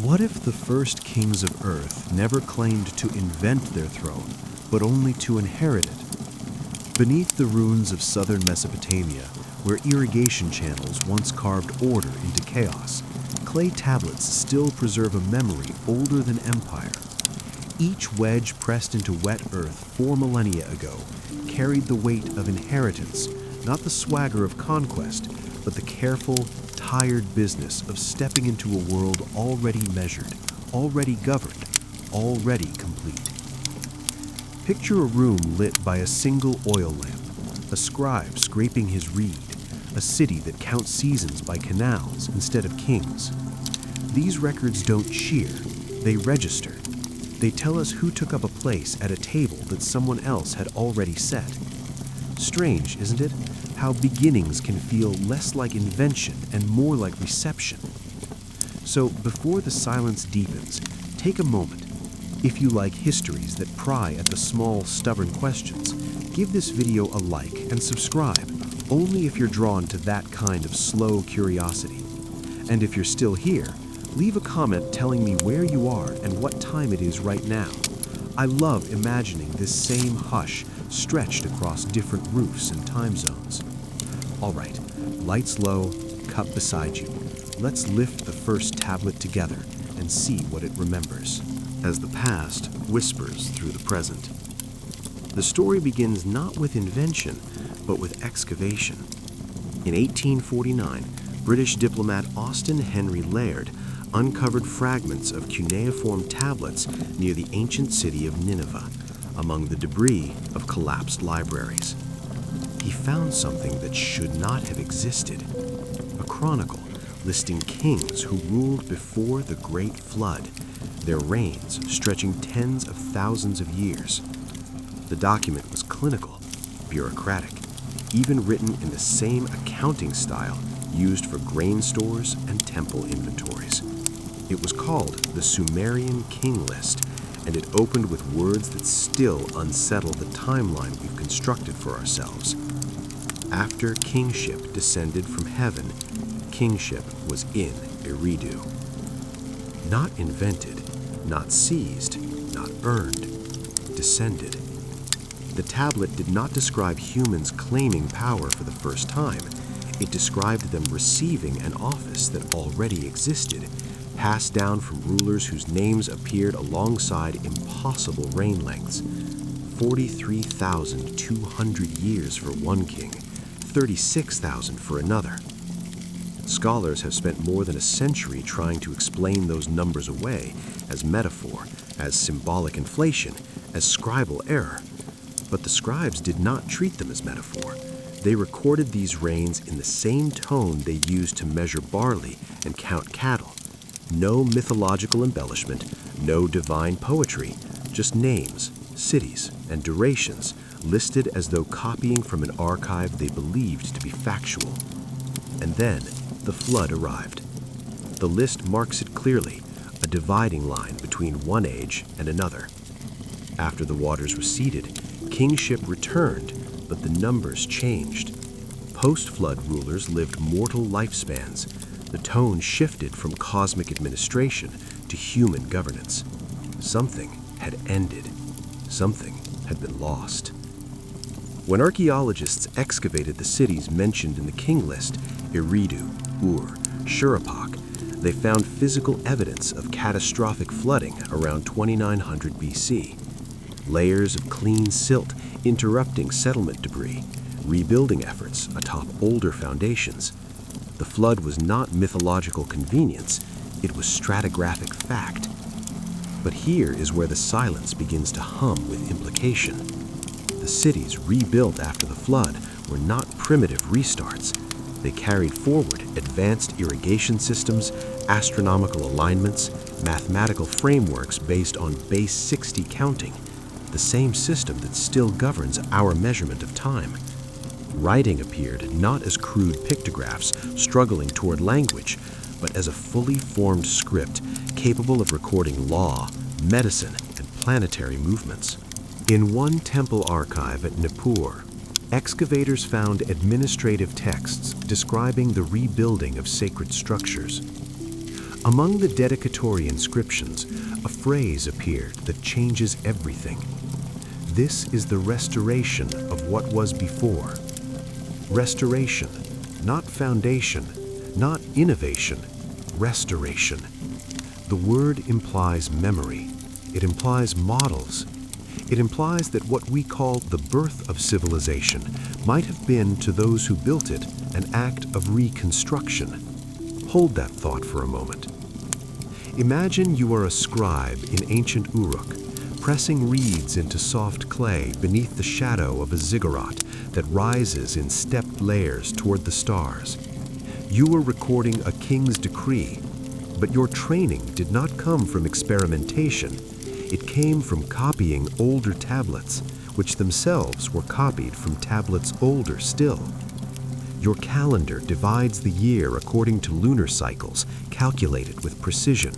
What if the first kings of Earth never claimed to invent their throne, but only to inherit it? Beneath the ruins of southern Mesopotamia, where irrigation channels once carved order into chaos, clay tablets still preserve a memory older than empire. Each wedge pressed into wet earth 4 millennia ago carried the weight of inheritance, not the swagger of conquest, but the careful, tired business of stepping into a world already measured, already governed, already complete. Picture a room lit by a single oil lamp, a scribe scraping his reed, a city that counts seasons by canals instead of kings. These records don't cheer, they register. They tell us who took up a place at a table that someone else had already set. Strange, isn't it, how beginnings can feel less like invention and more like reception. So before the silence deepens, take a moment. If you like histories that pry at the small, stubborn questions, give this video a like and subscribe, only if you're drawn to that kind of slow curiosity. And if you're still here, leave a comment telling me where you are and what time it is right now. I love imagining this same hush stretched across different roofs and time zones. All right, lights low, cup beside you. Let's lift the first tablet together and see what it remembers, as the past whispers through the present. The story begins not with invention, but with excavation. In 1849, British diplomat Austen Henry Layard uncovered fragments of cuneiform tablets near the ancient city of Nineveh, among the debris of collapsed libraries. He found something that should not have existed, a chronicle listing kings who ruled before the Great Flood, their reigns stretching tens of thousands of years. The document was clinical, bureaucratic, even written in the same accounting style used for grain stores and temple inventories. It was called the Sumerian King List, and it opened with words that still unsettle the timeline we've constructed for ourselves. After kingship descended from heaven, kingship was in Eridu. Not invented, not seized, not earned, descended. The tablet did not describe humans claiming power for the first time. It described them receiving an office that already existed, passed down from rulers whose names appeared alongside impossible reign lengths. 43,200 years for one king, 36,000 for another. Scholars have spent more than a century trying to explain those numbers away as metaphor, as symbolic inflation, as scribal error. But the scribes did not treat them as metaphor. They recorded these reigns in the same tone they used to measure barley and count cattle. No mythological embellishment, no divine poetry, just names, cities, and durations listed as though copying from an archive they believed to be factual. And then the flood arrived. The list marks it clearly, a dividing line between one age and another. After the waters receded, kingship returned, but the numbers changed. Post-flood rulers lived mortal lifespans. The tone shifted from cosmic administration to human governance. Something had ended. Something had been lost. When archaeologists excavated the cities mentioned in the King List, Eridu, Ur, Shuruppak, they found physical evidence of catastrophic flooding around 2900 BC. Layers of clean silt interrupting settlement debris, rebuilding efforts atop older foundations. The flood was not mythological convenience, it was stratigraphic fact. But here is where the silence begins to hum with implication. The cities rebuilt after the flood were not primitive restarts. They carried forward advanced irrigation systems, astronomical alignments, mathematical frameworks based on base 60 counting, the same system that still governs our measurement of time. Writing appeared not as crude pictographs struggling toward language, but as a fully formed script capable of recording law, medicine, and planetary movements. In one temple archive at Nippur, excavators found administrative texts describing the rebuilding of sacred structures. Among the dedicatory inscriptions, a phrase appeared that changes everything. This is the restoration of what was before. Restoration, not foundation, not innovation, restoration. The word implies memory. It implies models. It implies that what we call the birth of civilization might have been to those who built it an act of reconstruction. Hold that thought for a moment. Imagine you are a scribe in ancient Uruk, pressing reeds into soft clay beneath the shadow of a ziggurat that rises in stepped layers toward the stars. You were recording a king's decree, but your training did not come from experimentation. It came from copying older tablets, which themselves were copied from tablets older still. Your calendar divides the year according to lunar cycles, calculated with precision.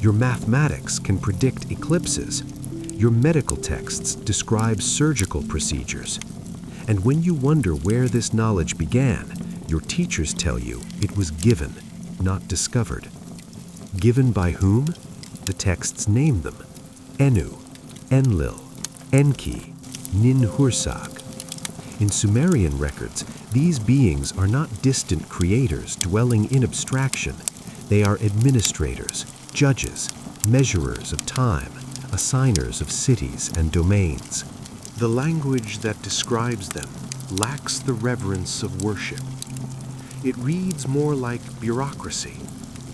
Your mathematics can predict eclipses. Your medical texts describe surgical procedures. And when you wonder where this knowledge began, your teachers tell you it was given, not discovered. Given by whom? The texts name them: Enu, Enlil, Enki, Ninhursag. In Sumerian records, these beings are not distant creators dwelling in abstraction. They are administrators, judges, measurers of time, assigners of cities and domains. The language that describes them lacks the reverence of worship. It reads more like bureaucracy,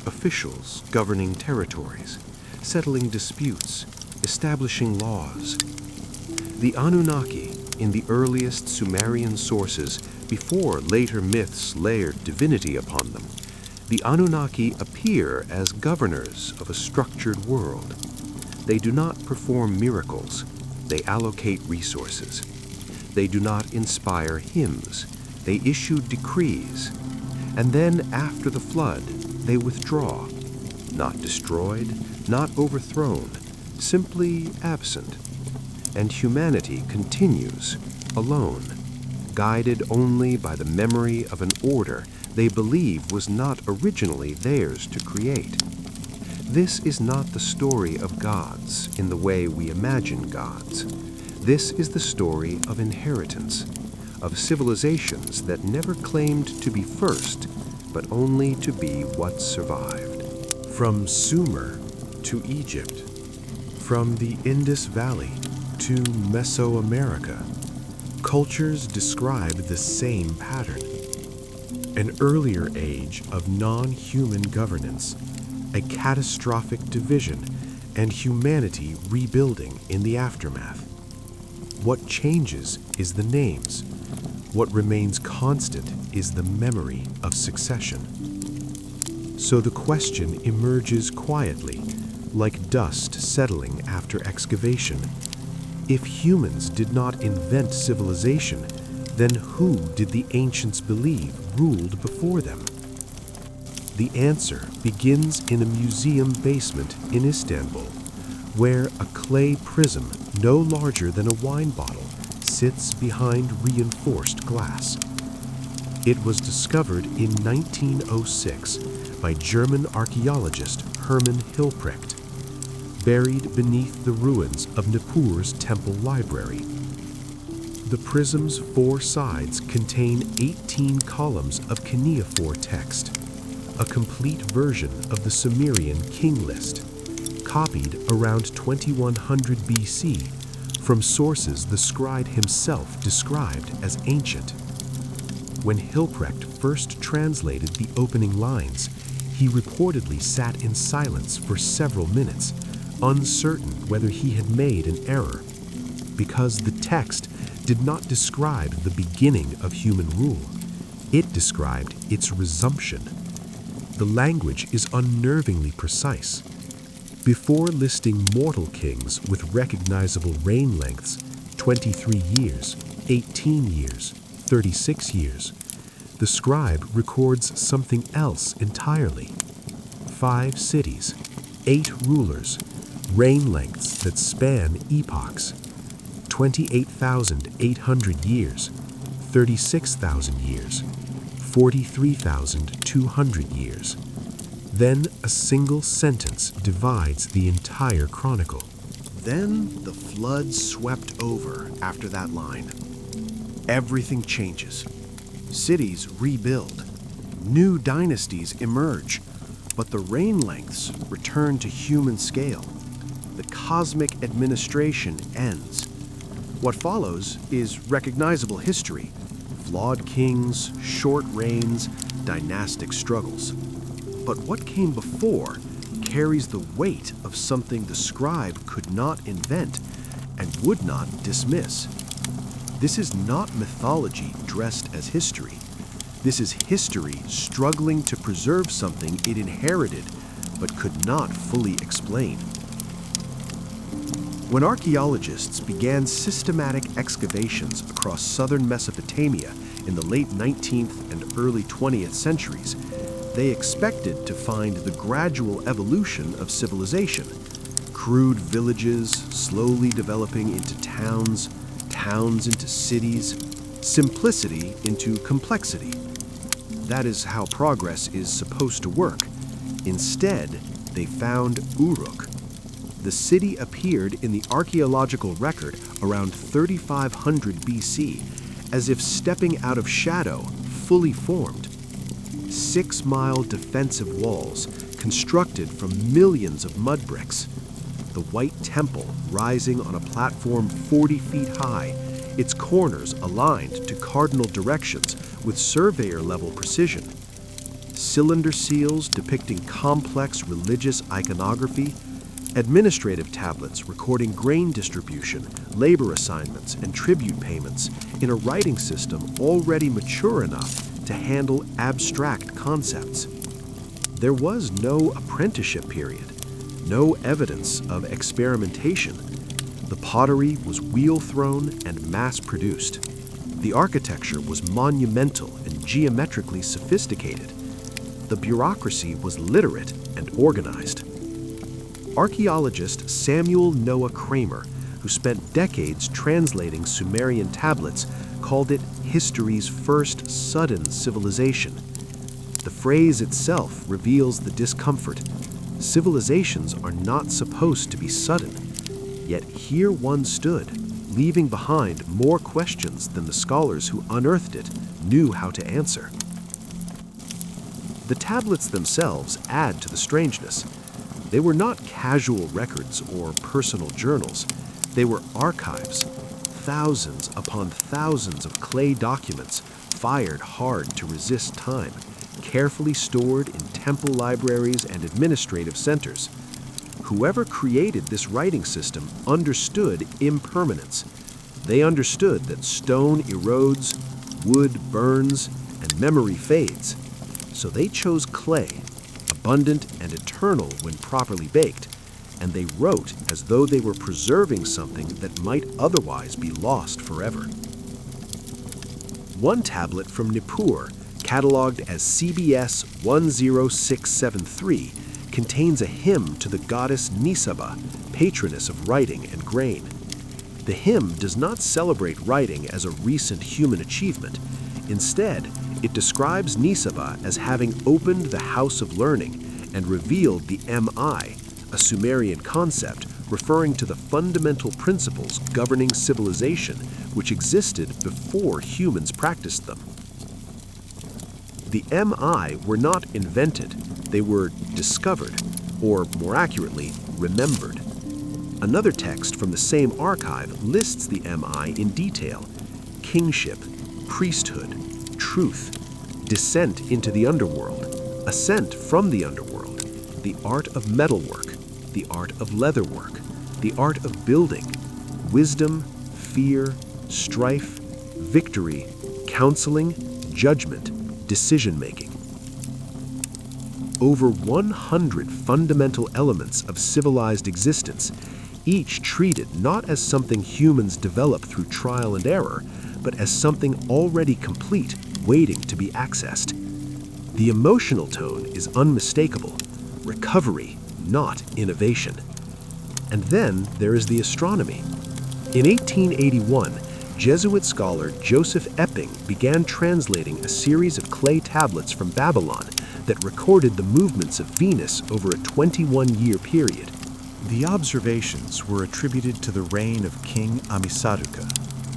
officials governing territories, settling disputes, establishing laws. The Anunnaki, in the earliest Sumerian sources, before later myths layered divinity upon them, the Anunnaki appear as governors of a structured world. They do not perform miracles. They allocate resources. They do not inspire hymns. They issue decrees. And then, after the flood, they withdraw. Not destroyed, not overthrown, simply absent. And humanity continues, alone, guided only by the memory of an order they believe was not originally theirs to create. This is not the story of gods in the way we imagine gods. This is the story of inheritance, of civilizations that never claimed to be first, but only to be what survived. From Sumer to Egypt, from the Indus Valley to Mesoamerica, cultures describe the same pattern. An earlier age of non-human governance, a catastrophic division, and humanity rebuilding in the aftermath. What changes is the names. What remains constant is the memory of succession. So the question emerges quietly, like dust settling after excavation. If humans did not invent civilization, then who did the ancients believe ruled before them? The answer begins in a museum basement in Istanbul, where a clay prism no larger than a wine bottle sits behind reinforced glass. It was discovered in 1906 by German archaeologist Hermann Hilprecht, buried beneath the ruins of Nippur's temple library. The prism's 4 sides contain 18 columns of cuneiform text, a complete version of the Sumerian King List, copied around 2100 BC from sources the scribe himself described as ancient. When Hilprecht first translated the opening lines, he reportedly sat in silence for several minutes, uncertain whether he had made an error, because the text did not describe the beginning of human rule. It described its resumption. The language is unnervingly precise. Before listing mortal kings with recognizable reign lengths, 23 years, 18 years, 36 years, the scribe records something else entirely. 5 cities, 8 rulers, reign lengths that span epochs, 28,800 years, 36,000 years, 43,200 years. Then a single sentence divides the entire chronicle. Then the flood swept over after that line. Everything changes. Cities rebuild. New dynasties emerge. But the reign lengths return to human scale. The cosmic administration ends. What follows is recognizable history. Flawed kings, short reigns, dynastic struggles. But what came before carries the weight of something the scribe could not invent and would not dismiss. This is not mythology dressed as history. This is history struggling to preserve something it inherited but could not fully explain. When archaeologists began systematic excavations across southern Mesopotamia in the late 19th and early 20th centuries, they expected to find the gradual evolution of civilization. Crude villages slowly developing into towns, towns into cities, simplicity into complexity. That is how progress is supposed to work. Instead, they found Uruk. The city appeared in the archaeological record around 3500 BC, as if stepping out of shadow, fully formed. 6-mile defensive walls constructed from millions of mud bricks. The White Temple rising on a platform 40 feet high, its corners aligned to cardinal directions with surveyor-level precision. Cylinder seals depicting complex religious iconography, administrative tablets recording grain distribution, labor assignments, and tribute payments in a writing system already mature enough to handle abstract concepts. There was no apprenticeship period, no evidence of experimentation. The pottery was wheel-thrown and mass-produced. The architecture was monumental and geometrically sophisticated. The bureaucracy was literate and organized. Archaeologist Samuel Noah Kramer, who spent decades translating Sumerian tablets, called it history's first sudden civilization. The phrase itself reveals the discomfort. Civilizations are not supposed to be sudden. Yet here one stood, leaving behind more questions than the scholars who unearthed it knew how to answer. The tablets themselves add to the strangeness. They were not casual records or personal journals. They were archives, thousands upon thousands of clay documents fired hard to resist time, carefully stored in temple libraries and administrative centers. Whoever created this writing system understood impermanence. They understood that stone erodes, wood burns, and memory fades. So they chose clay, abundant and eternal when properly baked, and they wrote as though they were preserving something that might otherwise be lost forever. One tablet from Nippur, cataloged as CBS 10673, contains a hymn to the goddess Nisaba, patroness of writing and grain. The hymn does not celebrate writing as a recent human achievement. Instead, it describes Nisaba as having opened the house of learning and revealed the MI, a Sumerian concept referring to the fundamental principles governing civilization which existed before humans practiced them. The MI were not invented, they were discovered, or more accurately, remembered. Another text from the same archive lists the MI in detail: kingship, priesthood, truth, descent into the underworld, ascent from the underworld, the art of metalwork, the art of leatherwork, the art of building, wisdom, fear, strife, victory, counseling, judgment, decision-making. Over 100 fundamental elements of civilized existence, each treated not as something humans develop through trial and error, but as something already complete, waiting to be accessed. The emotional tone is unmistakable: recovery, not innovation. And then there is the astronomy. In 1881, Jesuit scholar Joseph Epping began translating a series of clay tablets from Babylon that recorded the movements of Venus over a 21-year period. The observations were attributed to the reign of King Amisaduqa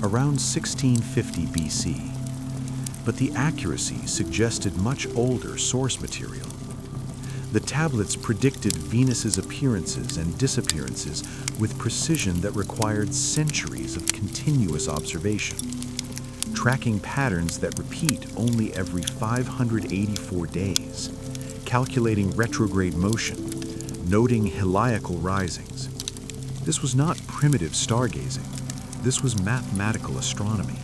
around 1650 BC, but the accuracy suggested much older source material. The tablets predicted Venus's appearances and disappearances with precision that required centuries of continuous observation, tracking patterns that repeat only every 584 days, calculating retrograde motion, noting heliacal risings. This was not primitive stargazing. This was mathematical astronomy.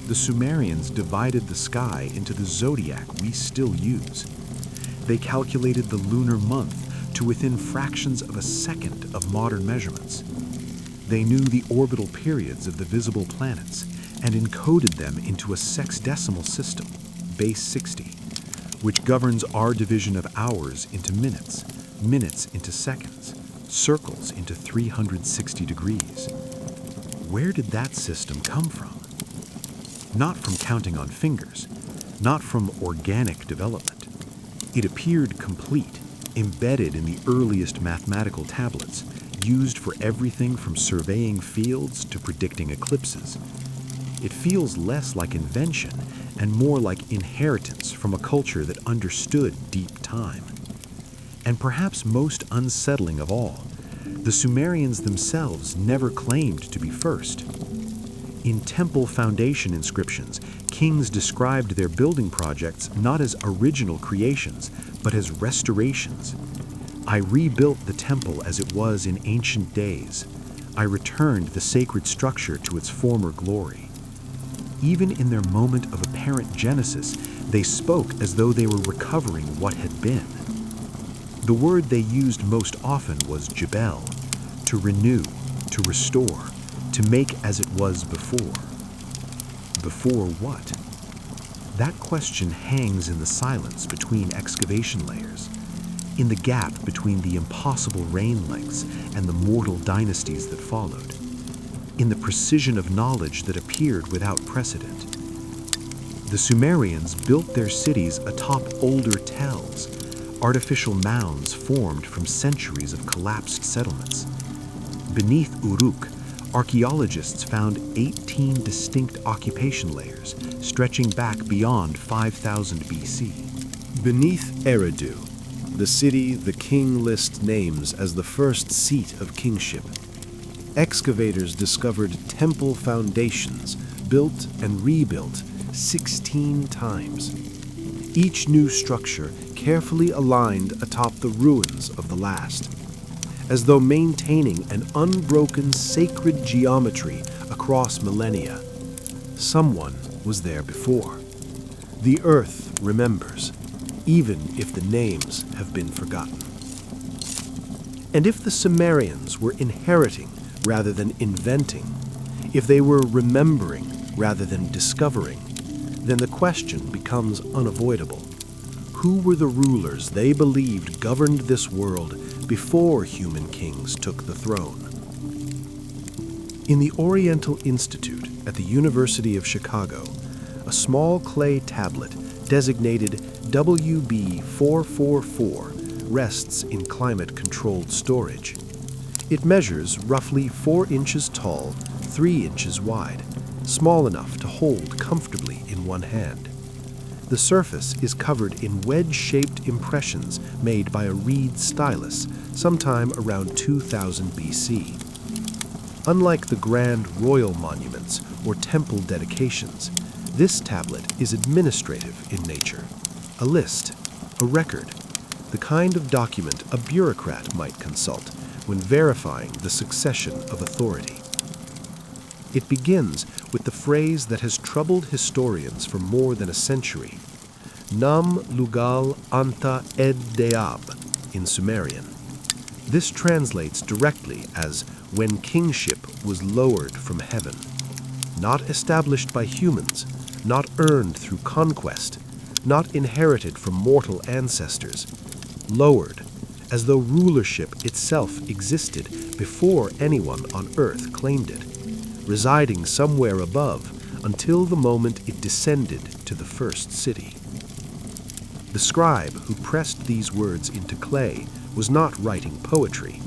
The Sumerians divided the sky into the zodiac we still use. They calculated the lunar month to within fractions of a second of modern measurements. They knew the orbital periods of the visible planets and encoded them into a sexdecimal system, base 60, which governs our division of hours into minutes, minutes into seconds, circles into 360 degrees. Where did that system come from? Not from counting on fingers, not from organic development. It appeared complete, embedded in the earliest mathematical tablets, used for everything from surveying fields to predicting eclipses. It feels less like invention and more like inheritance from a culture that understood deep time. And perhaps most unsettling of all, the Sumerians themselves never claimed to be first. In temple foundation inscriptions, kings described their building projects not as original creations, but as restorations. I rebuilt the temple as it was in ancient days. I returned the sacred structure to its former glory. Even in their moment of apparent genesis, they spoke as though they were recovering what had been. The word they used most often was jebel, to renew, to restore, to make as it was before. Before what? That question hangs in the silence between excavation layers, in the gap between the impossible reign lengths and the mortal dynasties that followed, in the precision of knowledge that appeared without precedent. The Sumerians built their cities atop older tells, artificial mounds formed from centuries of collapsed settlements. Beneath Uruk, archaeologists found 18 distinct occupation layers stretching back beyond 5000 BC. Beneath Eridu, the city the King List names as the first seat of kingship, excavators discovered temple foundations built and rebuilt 16 times. Each new structure carefully aligned atop the ruins of the last, as though maintaining an unbroken sacred geometry across millennia. Someone was there before. The earth remembers, even if the names have been forgotten. And if the Sumerians were inheriting rather than inventing, if they were remembering rather than discovering, then the question becomes unavoidable. Who were the rulers they believed governed this world before human kings took the throne? In the Oriental Institute at the University of Chicago, a small clay tablet designated WB444 rests in climate-controlled storage. It measures roughly 4 inches tall, 3 inches wide, small enough to hold comfortably in one hand. The surface is covered in wedge-shaped impressions made by a reed stylus sometime around 2000 BC. Unlike the grand royal monuments or temple dedications, this tablet is administrative in nature, a list, a record, the kind of document a bureaucrat might consult when verifying the succession of authority. It begins with the phrase that has troubled historians for more than a century, Nam Lugal Anta Ed Deab in Sumerian. This translates directly as when kingship was lowered from heaven, not established by humans, not earned through conquest, not inherited from mortal ancestors, lowered, as though rulership itself existed before anyone on earth claimed it, residing somewhere above until the moment it descended to the first city. The scribe who pressed these words into clay was not writing poetry.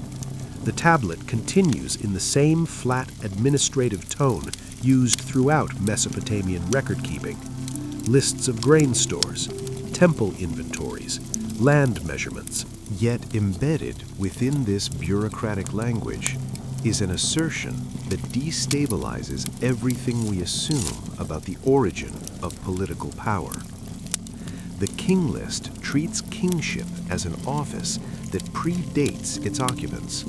The tablet continues in the same flat administrative tone used throughout Mesopotamian record-keeping. Lists of grain stores, temple inventories, land measurements. Yet embedded within this bureaucratic language is an assertion that destabilizes everything we assume about the origin of political power. The King List treats kingship as an office that predates its occupants.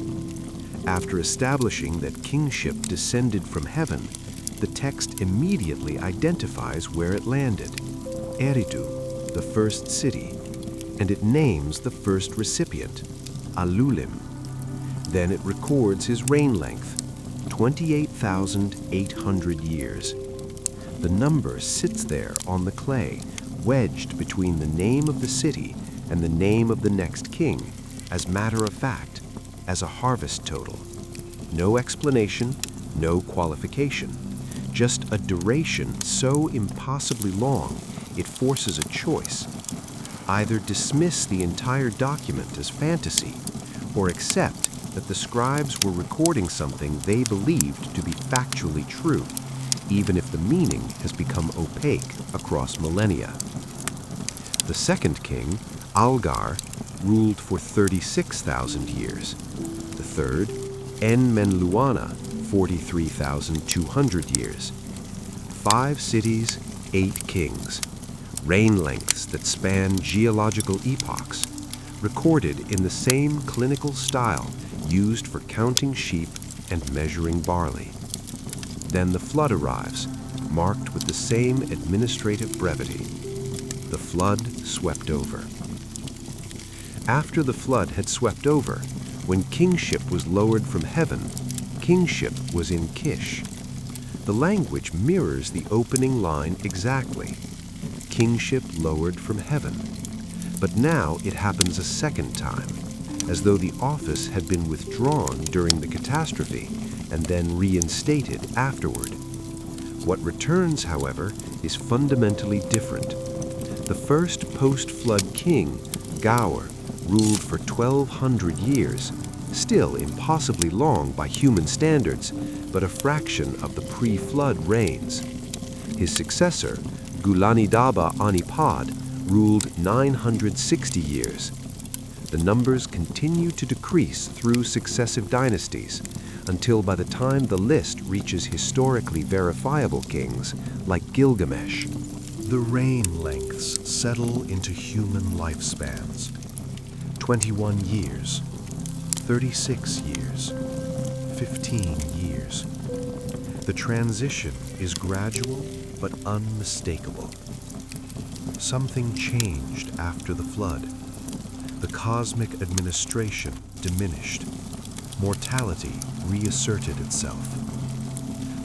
After establishing that kingship descended from heaven, the text immediately identifies where it landed, Eridu, the first city, and it names the first recipient, Alulim. Then it records his reign length, 28,800 years. The number sits there on the clay, wedged between the name of the city and the name of the next king, as matter of fact, as a harvest total. No explanation, no qualification, just a duration so impossibly long it forces a choice. Either dismiss the entire document as fantasy, or accept that the scribes were recording something they believed to be factually true, even if the meaning has become opaque across millennia. The second king, Algar, ruled for 36,000 years. The third, Enmenluana, 43,200 years. 5 cities, 8 kings. Reign lengths that span geological epochs, recorded in the same clinical style used for counting sheep and measuring barley. Then the flood arrives, marked with the same administrative brevity. The flood swept over. After the flood had swept over, when kingship was lowered from heaven, kingship was in Kish. The language mirrors the opening line exactly. Kingship lowered from heaven. But now it happens a second time, as though the office had been withdrawn during the catastrophe and then reinstated afterward. What returns, however, is fundamentally different. The first post-flood king, Gaur, ruled for 1,200 years, still impossibly long by human standards, but a fraction of the pre-flood reigns. His successor, Gulanidaba Anipad, ruled 960 years. The numbers continue to decrease through successive dynasties, until by the time the list reaches historically verifiable kings like Gilgamesh. The reign lengths settle into human lifespans. 21 years, 36 years, 15 years. The transition is gradual but unmistakable. Something changed after the flood. The cosmic administration diminished. Mortality reasserted itself.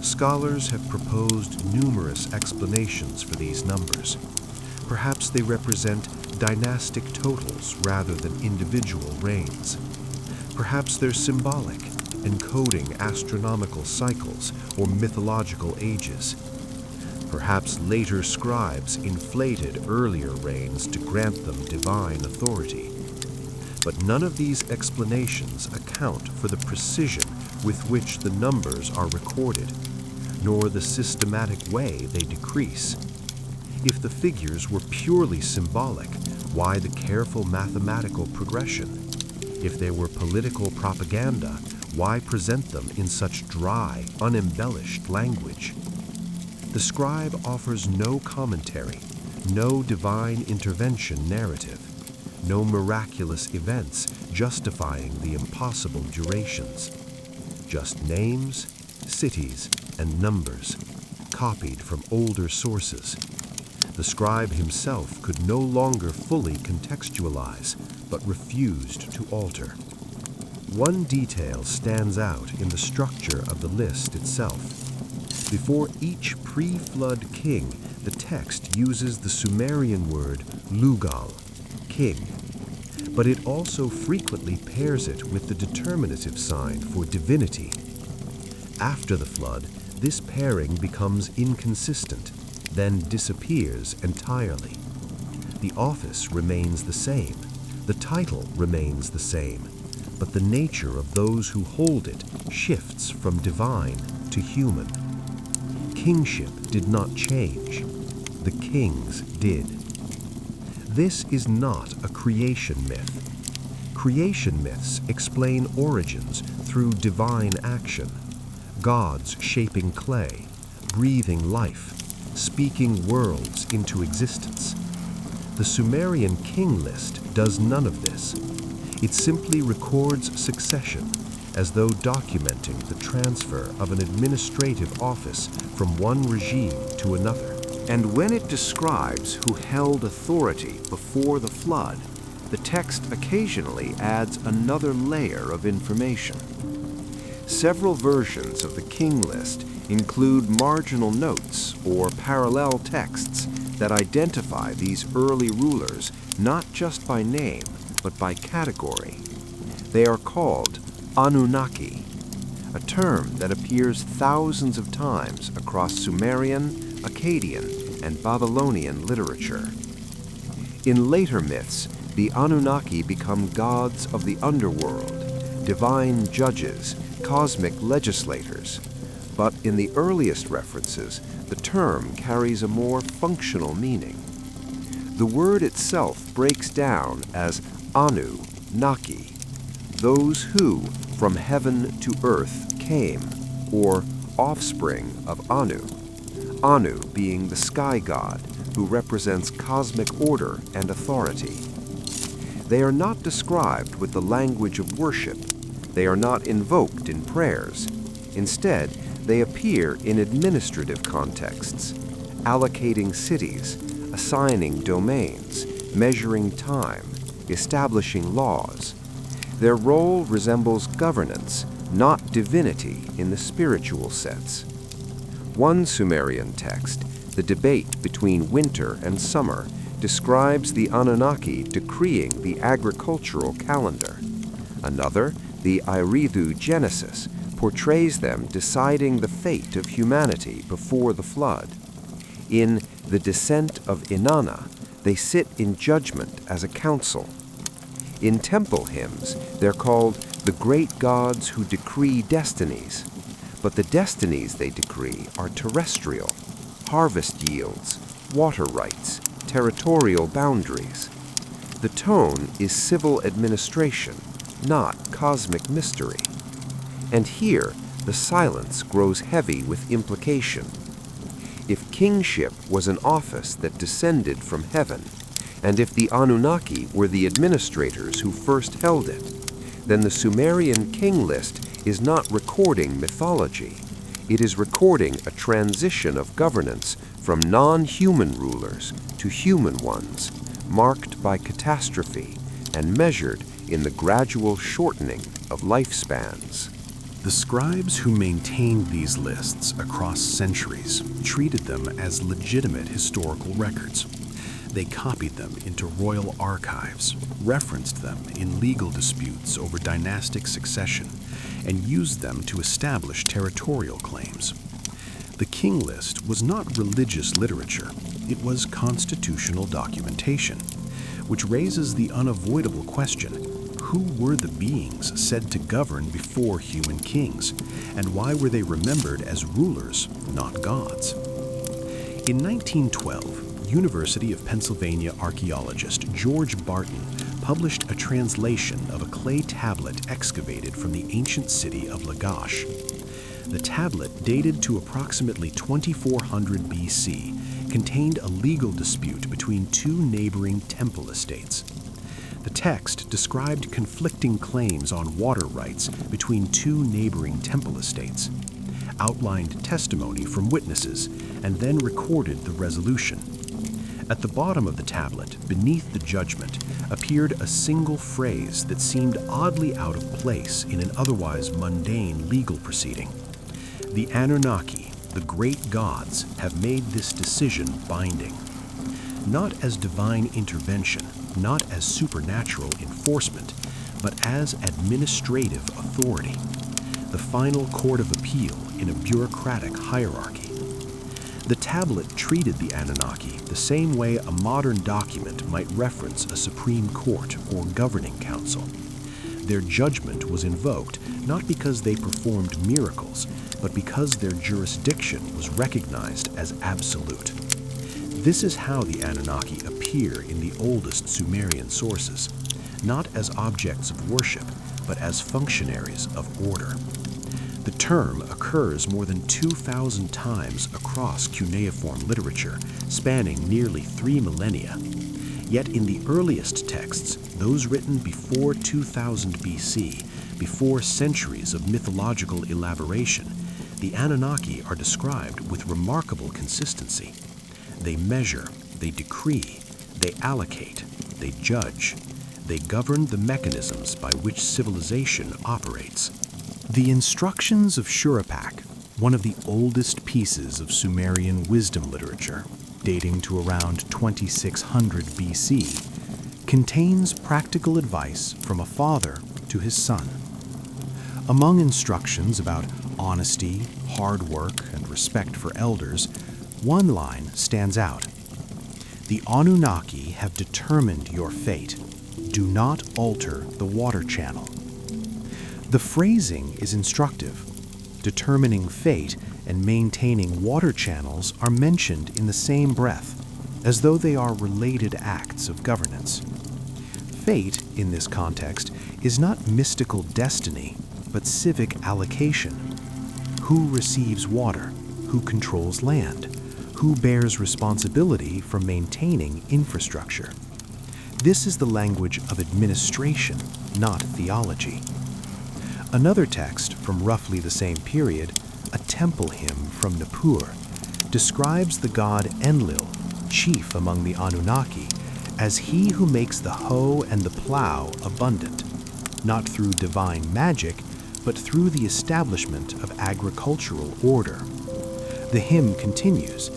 Scholars have proposed numerous explanations for these numbers. Perhaps they represent dynastic totals rather than individual reigns. Perhaps they're symbolic, encoding astronomical cycles or mythological ages. Perhaps later scribes inflated earlier reigns to grant them divine authority. But none of these explanations account for the precision with which the numbers are recorded, nor the systematic way they decrease. If the figures were purely symbolic, why the careful mathematical progression? If they were political propaganda, why present them in such dry, unembellished language? The scribe offers no commentary, no divine intervention narrative, no miraculous events justifying the impossible durations. Just names, cities, and numbers, copied from older sources. The scribe himself could no longer fully contextualize, but refused to alter. One detail stands out in the structure of the list itself. Before each pre-flood king, the text uses the Sumerian word lugal, king, but it also frequently pairs it with the determinative sign for divinity. After the flood, this pairing becomes inconsistent, then disappears entirely. The office remains the same, the title remains the same, but the nature of those who hold it shifts from divine to human. Kingship did not change, the kings did. This is not a creation myth. Creation myths explain origins through divine action, gods shaping clay, breathing life, speaking worlds into existence. The Sumerian King List does none of this. It simply records succession, as though documenting the transfer of an administrative office from one regime to another. And when it describes who held authority before the flood, the text occasionally adds another layer of information. Several versions of the King List include marginal notes or parallel texts that identify these early rulers not just by name, but by category. They are called Anunnaki, a term that appears thousands of times across Sumerian, Akkadian, and Babylonian literature. In later myths, the Anunnaki become gods of the underworld, divine judges, cosmic legislators. But in the earliest references, the term carries a more functional meaning. The word itself breaks down as Anu-Naki, those who from heaven to earth came, or offspring of Anu. Anu being the sky god, who represents cosmic order and authority. They are not described with the language of worship. They are not invoked in prayers. Instead, they appear in administrative contexts, allocating cities, assigning domains, measuring time, establishing laws. Their role resembles governance, not divinity in the spiritual sense. One Sumerian text, the debate between winter and summer, describes the Anunnaki decreeing the agricultural calendar. Another, the Eridu Genesis, portrays them deciding the fate of humanity before the flood. In The Descent of Inanna, they sit in judgment as a council. In temple hymns, they're called the great gods who decree destinies, but the destinies they decree are terrestrial, harvest yields, water rights, territorial boundaries. The tone is civil administration, not cosmic mystery. And here, the silence grows heavy with implication. If kingship was an office that descended from heaven, and if the Anunnaki were the administrators who first held it, then the Sumerian King List is not recording mythology. It is recording a transition of governance from non-human rulers to human ones, marked by catastrophe and measured in the gradual shortening of lifespans. The scribes who maintained these lists across centuries treated them as legitimate historical records. They copied them into royal archives, referenced them in legal disputes over dynastic succession, and used them to establish territorial claims. The King List was not religious literature, it was constitutional documentation, which raises the unavoidable question: who were the beings said to govern before human kings, and why were they remembered as rulers, not gods? In 1912, University of Pennsylvania archaeologist George Barton published a translation of a clay tablet excavated from the ancient city of Lagash. The tablet, dated to approximately 2400 BC, contained a legal dispute between two neighboring temple estates. The text described conflicting claims on water rights between two neighboring temple estates, outlined testimony from witnesses, and then recorded the resolution. At the bottom of the tablet, beneath the judgment, appeared a single phrase that seemed oddly out of place in an otherwise mundane legal proceeding. The Anunnaki, the great gods, have made this decision binding. Not as divine intervention, not as supernatural enforcement, but as administrative authority, the final court of appeal in a bureaucratic hierarchy. The tablet treated the Anunnaki the same way a modern document might reference a supreme court or governing council. Their judgment was invoked not because they performed miracles, but because their jurisdiction was recognized as absolute. This is how the Anunnaki appear in the oldest Sumerian sources, not as objects of worship, but as functionaries of order. The term occurs more than 2,000 times across cuneiform literature, spanning nearly 3 millennia. Yet in the earliest texts, those written before 2000 BC, before centuries of mythological elaboration, the Anunnaki are described with remarkable consistency. They measure, they decree, they allocate, they judge. They govern the mechanisms by which civilization operates. The Instructions of Shuruppak, one of the oldest pieces of Sumerian wisdom literature, dating to around 2600 BC, contains practical advice from a father to his son. Among instructions about honesty, hard work, and respect for elders, one line stands out. The Anunnaki have determined your fate. Do not alter the water channel. The phrasing is instructive. Determining fate and maintaining water channels are mentioned in the same breath, as though they are related acts of governance. Fate, in this context, is not mystical destiny, but civic allocation. Who receives water? Who controls land? Who bears responsibility for maintaining infrastructure? This is the language of administration, not theology. Another text from roughly the same period, a temple hymn from Nippur, describes the god Enlil, chief among the Anunnaki, as he who makes the hoe and the plow abundant, not through divine magic, but through the establishment of agricultural order. The hymn continues,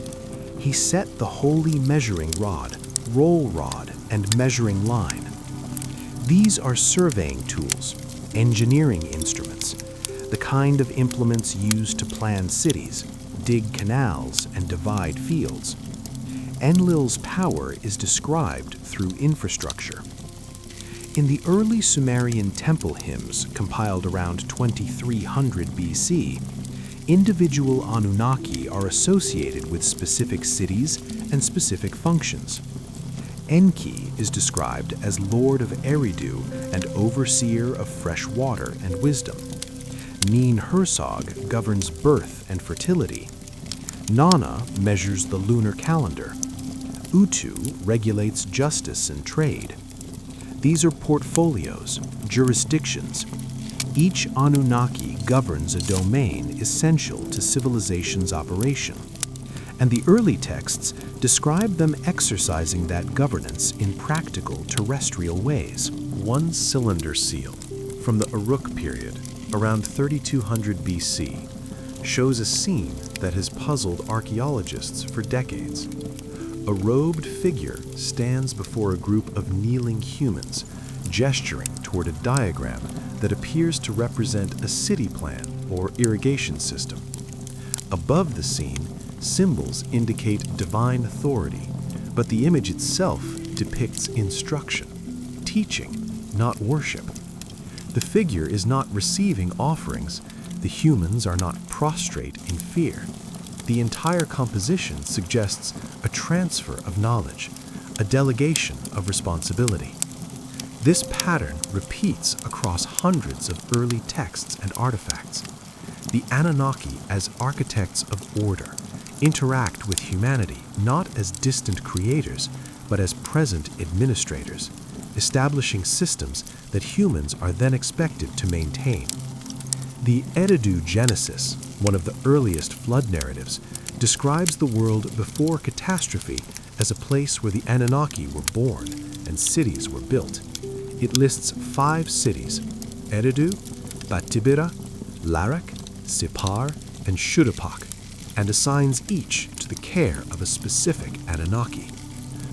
"He set the holy measuring rod, roll rod, and measuring line. These are surveying tools, engineering instruments, the kind of implements used to plan cities, dig canals, and divide fields. Enlil's power is described through infrastructure." In the early Sumerian temple hymns compiled around 2300 BC, individual Anunnaki are associated with specific cities and specific functions. Enki is described as lord of Eridu and overseer of fresh water and wisdom. Nin-Hersog governs birth and fertility. Nana measures the lunar calendar. Utu regulates justice and trade. These are portfolios, jurisdictions. Each Anunnaki governs a domain essential to civilization's operation, and the early texts describe them exercising that governance in practical terrestrial ways. One cylinder seal from the Uruk period, around 3200 BC, shows a scene that has puzzled archaeologists for decades. A robed figure stands before a group of kneeling humans, gesturing toward a diagram that appears to represent a city plan or irrigation system. Above the scene, symbols indicate divine authority, but the image itself depicts instruction, teaching, not worship. The figure is not receiving offerings. The humans are not prostrate in fear. The entire composition suggests a transfer of knowledge, a delegation of responsibility. This pattern repeats across hundreds of early texts and artifacts. The Anunnaki, as architects of order, interact with humanity not as distant creators, but as present administrators, establishing systems that humans are then expected to maintain. The Eridu Genesis, one of the earliest flood narratives, describes the world before catastrophe as a place where the Anunnaki were born and cities were built. It lists 5 cities, Eridu, Batibira, Larak, Sipar, and Shuruppak, and assigns each to the care of a specific Anunnaki.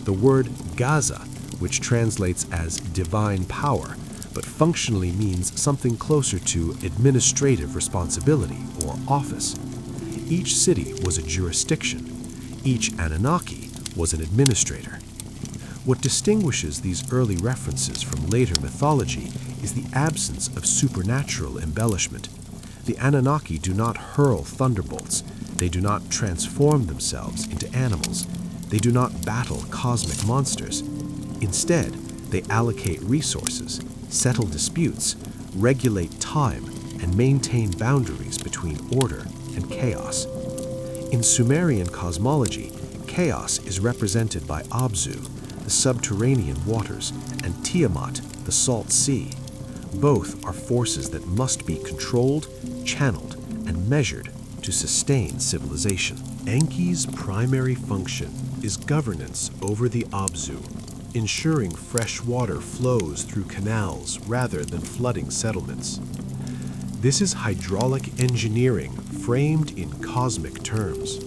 The word Gaza, which translates as divine power, but functionally means something closer to administrative responsibility or office. Each city was a jurisdiction, Each Anunnaki was an administrator. What distinguishes these early references from later mythology is the absence of supernatural embellishment. The Anunnaki do not hurl thunderbolts. They do not transform themselves into animals. They do not battle cosmic monsters. Instead, they allocate resources, settle disputes, regulate time, and maintain boundaries between order and chaos. In Sumerian cosmology, chaos is represented by Abzu, the subterranean waters, and Tiamat, the salt sea. Both are forces that must be controlled, channeled, and measured to sustain civilization. Enki's primary function is governance over the Abzu, ensuring fresh water flows through canals rather than flooding settlements. This is hydraulic engineering framed in cosmic terms.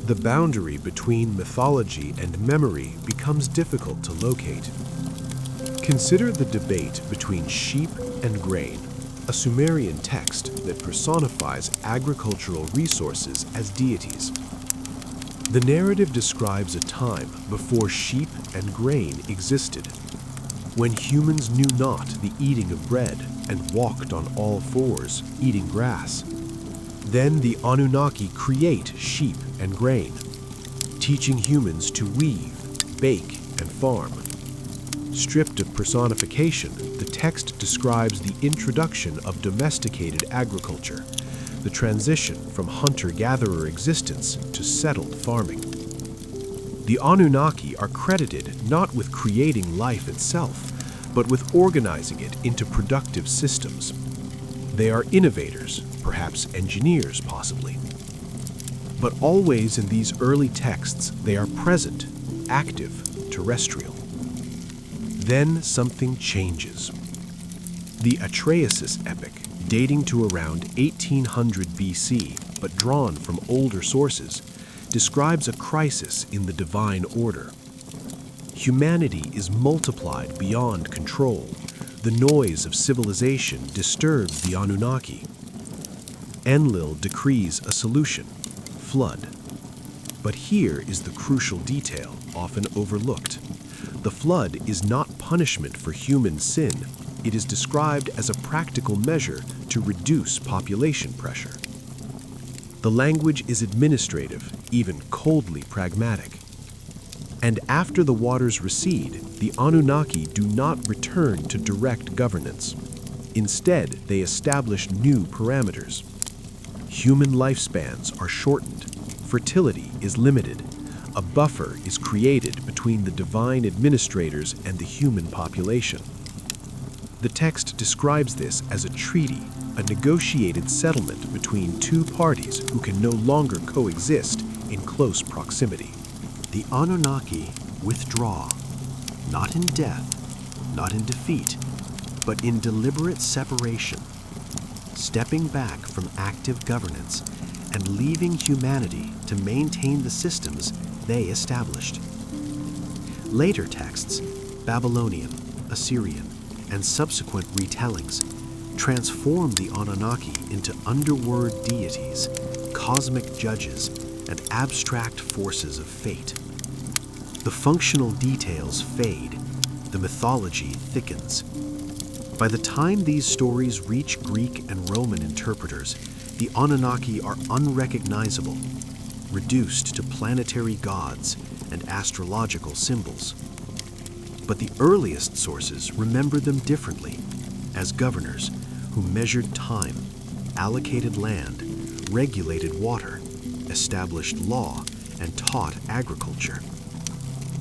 The boundary between mythology and memory becomes difficult to locate. Consider the debate between sheep and grain, a Sumerian text that personifies agricultural resources as deities. The narrative describes a time before sheep and grain existed, when humans knew not the eating of bread and walked on all fours, eating grass. Then the Anunnaki create sheep and grain, teaching humans to weave, bake, and farm. Stripped of personification, the text describes the introduction of domesticated agriculture, the transition from hunter-gatherer existence to settled farming. The Anunnaki are credited not with creating life itself, but with organizing it into productive systems. They are innovators, perhaps engineers possibly. But always in these early texts, they are present, active, terrestrial. Then something changes. The Atrahasis epic, dating to around 1800 BC, but drawn from older sources, describes a crisis in the divine order. Humanity is multiplied beyond control. The noise of civilization disturbs the Anunnaki. Enlil decrees a solution: flood. But here is the crucial detail, often overlooked. The flood is not punishment for human sin. It is described as a practical measure to reduce population pressure. The language is administrative, even coldly pragmatic. And after the waters recede, the Anunnaki do not return to direct governance. Instead, they establish new parameters. Human lifespans are shortened. Fertility is limited. A buffer is created between the divine administrators and the human population. The text describes this as a treaty, a negotiated settlement between two parties who can no longer coexist in close proximity. The Anunnaki withdraw, not in death, not in defeat, but in deliberate separation, stepping back from active governance and leaving humanity to maintain the systems they established. Later texts, Babylonian, Assyrian, and subsequent retellings, transform the Anunnaki into underworld deities, cosmic judges, and abstract forces of fate. The functional details fade, the mythology thickens. By the time these stories reach Greek and Roman interpreters, the Anunnaki are unrecognizable, reduced to planetary gods and astrological symbols. But the earliest sources remember them differently, as governors who measured time, allocated land, regulated water, established law, and taught agriculture.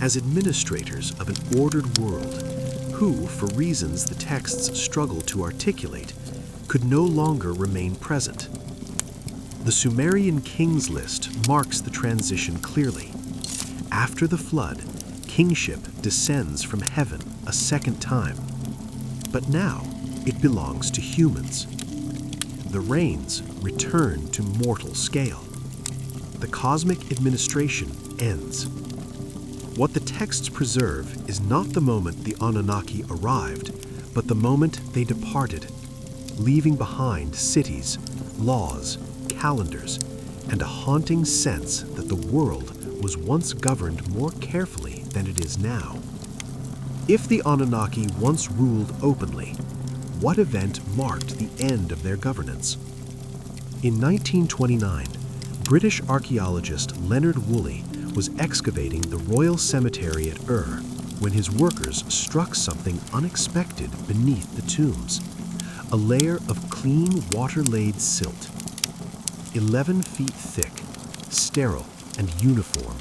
As administrators of an ordered world, who, for reasons the texts struggle to articulate, could no longer remain present. The Sumerian King's List marks the transition clearly. After the flood, kingship descends from heaven a second time. But now it belongs to humans. The reigns return to mortal scale. The cosmic administration ends. What the texts preserve is not the moment the Anunnaki arrived, but the moment they departed, leaving behind cities, laws, calendars, and a haunting sense that the world was once governed more carefully than it is now. If the Anunnaki once ruled openly, what event marked the end of their governance? In 1929, British archaeologist Leonard Woolley was excavating the Royal Cemetery at Ur when his workers struck something unexpected beneath the tombs, a layer of clean water-laid silt. 11 feet thick, sterile and uniform,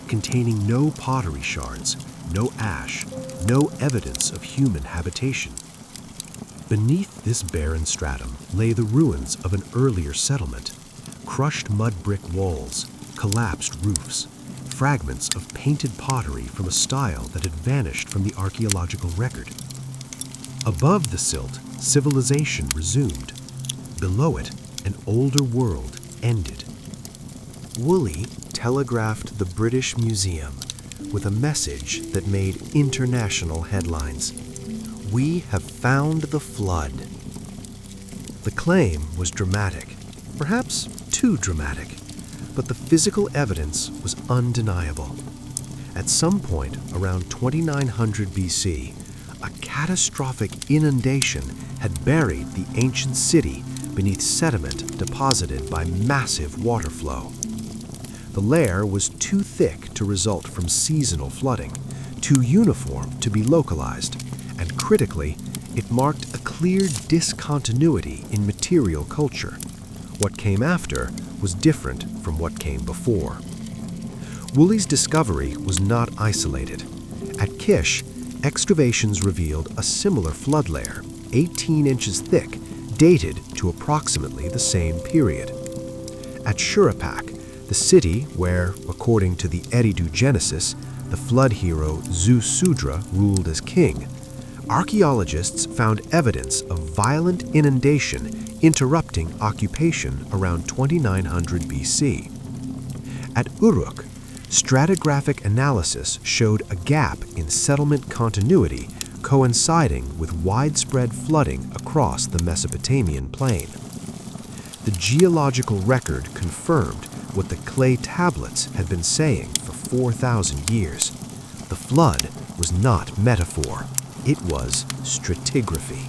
containing no pottery shards, no ash, no evidence of human habitation. Beneath this barren stratum lay the ruins of an earlier settlement, crushed mud brick walls, collapsed roofs, fragments of painted pottery from a style that had vanished from the archaeological record. Above the silt, civilization resumed. Below it, an older world ended. Woolley telegraphed the British Museum with a message that made international headlines. "We have found the flood." The claim was dramatic, perhaps too dramatic, but the physical evidence was undeniable. At some point around 2900 BC, a catastrophic inundation had buried the ancient city beneath sediment deposited by massive water flow. The layer was too thick to result from seasonal flooding, too uniform to be localized, and critically, it marked a clear discontinuity in material culture. What came after was different from what came before. Woolley's discovery was not isolated. At Kish, excavations revealed a similar flood layer, 18 inches thick, dated to approximately the same period. At Shurapak, the city where, according to the Eridu Genesis, the flood hero Zu-Sudra ruled as king, archaeologists found evidence of violent inundation interrupting occupation around 2900 BC. At Uruk, stratigraphic analysis showed a gap in settlement continuity coinciding with widespread flooding across the Mesopotamian plain. The geological record confirmed what the clay tablets had been saying for 4,000 years. The flood was not metaphor, it was stratigraphy.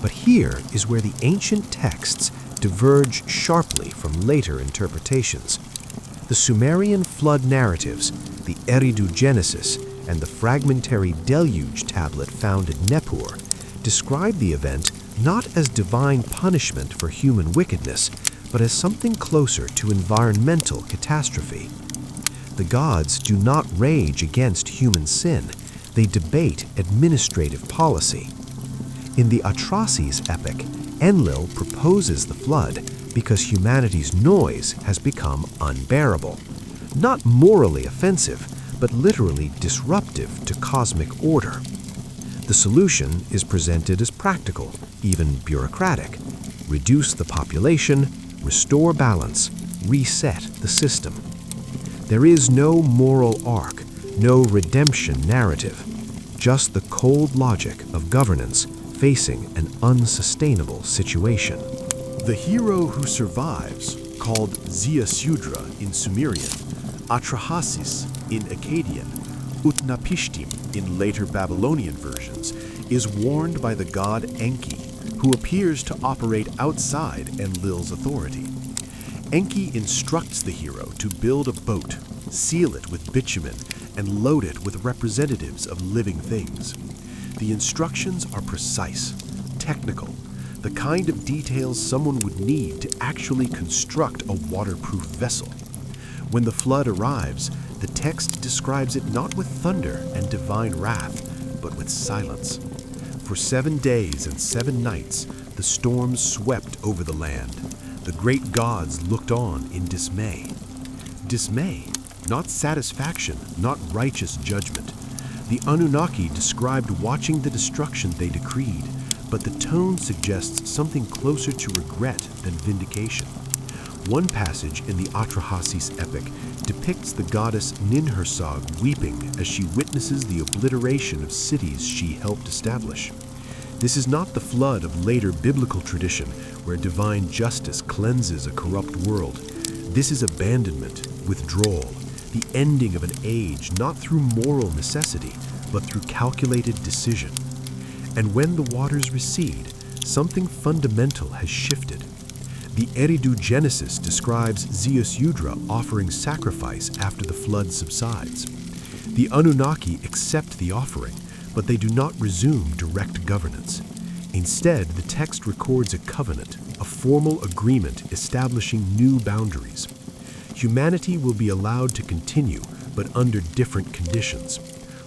But here is where the ancient texts diverge sharply from later interpretations. The Sumerian flood narratives, the Eridu Genesis, and the fragmentary deluge tablet found at Nippur describe the event not as divine punishment for human wickedness, but as something closer to environmental catastrophe. The gods do not rage against human sin, they debate administrative policy. In the Atrahasis epic, Enlil proposes the flood because humanity's noise has become unbearable. Not morally offensive, but literally disruptive to cosmic order. The solution is presented as practical, even bureaucratic. Reduce the population, restore balance, reset the system. There is no moral arc, no redemption narrative, just the cold logic of governance facing an unsustainable situation. The hero who survives, called Ziusudra in Sumerian, Atrahasis in Akkadian, Utnapishtim in later Babylonian versions, is warned by the god Enki, who appears to operate outside Enlil's authority. Enki instructs the hero to build a boat, seal it with bitumen, and load it with representatives of living things. The instructions are precise, technical, the kind of details someone would need to actually construct a waterproof vessel. When the flood arrives, the text describes it not with thunder and divine wrath, but with silence. For 7 days and 7 nights, the storm swept over the land. The great gods looked on in dismay. Dismay, not satisfaction, not righteous judgment. The Anunnaki described watching the destruction they decreed, but the tone suggests something closer to regret than vindication. One passage in the Atrahasis epic depicts the goddess Ninhursag weeping as she witnesses the obliteration of cities she helped establish. This is not the flood of later biblical tradition where divine justice cleanses a corrupt world. This is abandonment, withdrawal, the ending of an age not through moral necessity, but through calculated decision. And when the waters recede, something fundamental has shifted. The Eridu Genesis describes Zeus Yudra offering sacrifice after the flood subsides. The Anunnaki accept the offering, but they do not resume direct governance. Instead, the text records a covenant, a formal agreement establishing new boundaries. Humanity will be allowed to continue, but under different conditions.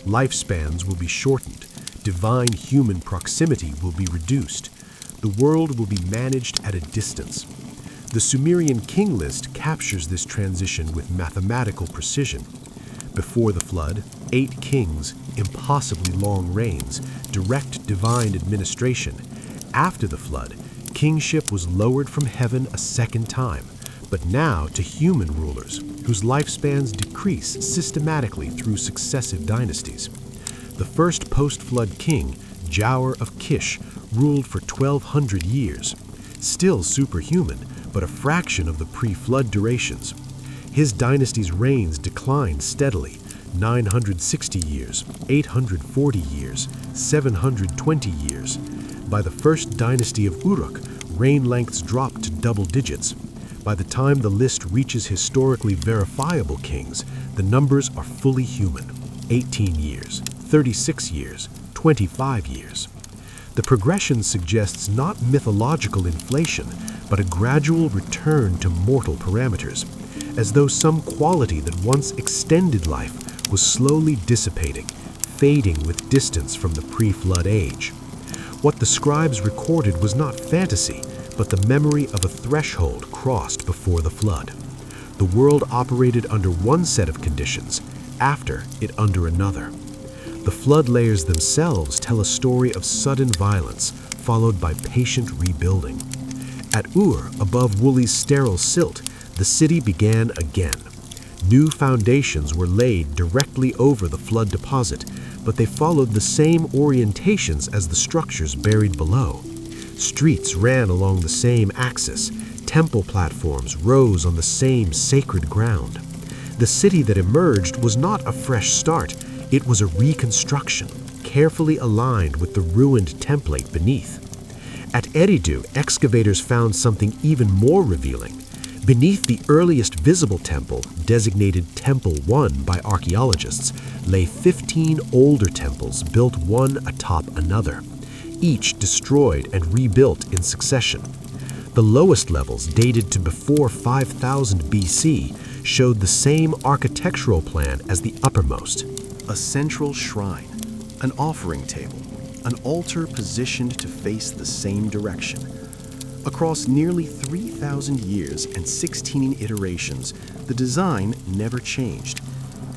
Lifespans will be shortened. Divine human proximity will be reduced. The world will be managed at a distance. The Sumerian King List captures this transition with mathematical precision. Before the flood, 8 kings, impossibly long reigns, direct divine administration. After the flood, kingship was lowered from heaven a second time, but now to human rulers, whose lifespans decrease systematically through successive dynasties. The first post-flood king, Jaur of Kish, ruled for 1,200 years. Still superhuman, but a fraction of the pre-flood durations. His dynasty's reigns declined steadily, 960 years, 840 years, 720 years. By the first dynasty of Uruk, reign lengths dropped to double digits. By the time the list reaches historically verifiable kings, the numbers are fully human: 18 years, 36 years, 25 years. The progression suggests not mythological inflation, but a gradual return to mortal parameters, as though some quality that once extended life was slowly dissipating, fading with distance from the pre-flood age. What the scribes recorded was not fantasy, but the memory of a threshold crossed before the flood. The world operated under one set of conditions, after it under another. The flood layers themselves tell a story of sudden violence, followed by patient rebuilding. At Ur, above Woolly's sterile silt, the city began again. New foundations were laid directly over the flood deposit, but they followed the same orientations as the structures buried below. Streets ran along the same axis. Temple platforms rose on the same sacred ground. The city that emerged was not a fresh start. It was a reconstruction, carefully aligned with the ruined template beneath. At Eridu, excavators found something even more revealing. Beneath the earliest visible temple, designated Temple 1 by archaeologists, lay 15 older temples built one atop another, each destroyed and rebuilt in succession. The lowest levels, dated to before 5000 BC, showed the same architectural plan as the uppermost. A central shrine, an offering table, an altar positioned to face the same direction. Across nearly 3,000 years and 16 iterations, the design never changed.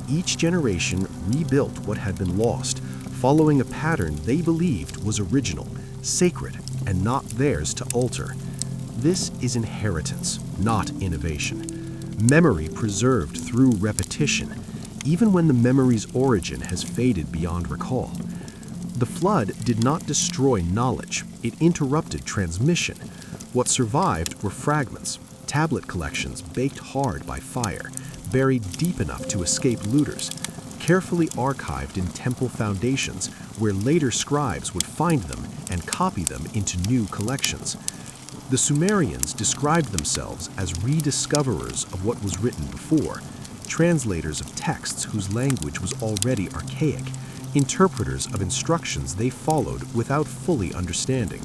Each generation rebuilt what had been lost, following a pattern they believed was original, sacred, and not theirs to alter. This is inheritance, not innovation. Memory preserved through repetition, even when the memory's origin has faded beyond recall. The flood did not destroy knowledge, it interrupted transmission. What survived were fragments, tablet collections baked hard by fire, buried deep enough to escape looters, carefully archived in temple foundations where later scribes would find them and copy them into new collections. The Sumerians described themselves as rediscoverers of what was written before, translators of texts whose language was already archaic, interpreters of instructions they followed without fully understanding.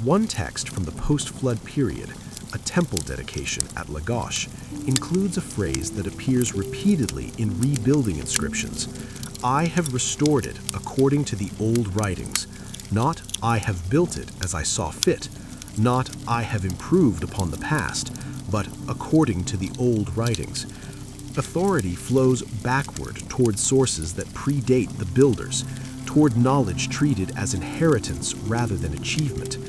One text from the post-flood period, a temple dedication at Lagash, includes a phrase that appears repeatedly in rebuilding inscriptions: "I have restored it according to the old writings," not "I have built it as I saw fit," not "I have improved upon the past," but "according to the old writings." Authority flows backward toward sources that predate the builders, toward knowledge treated as inheritance rather than achievement.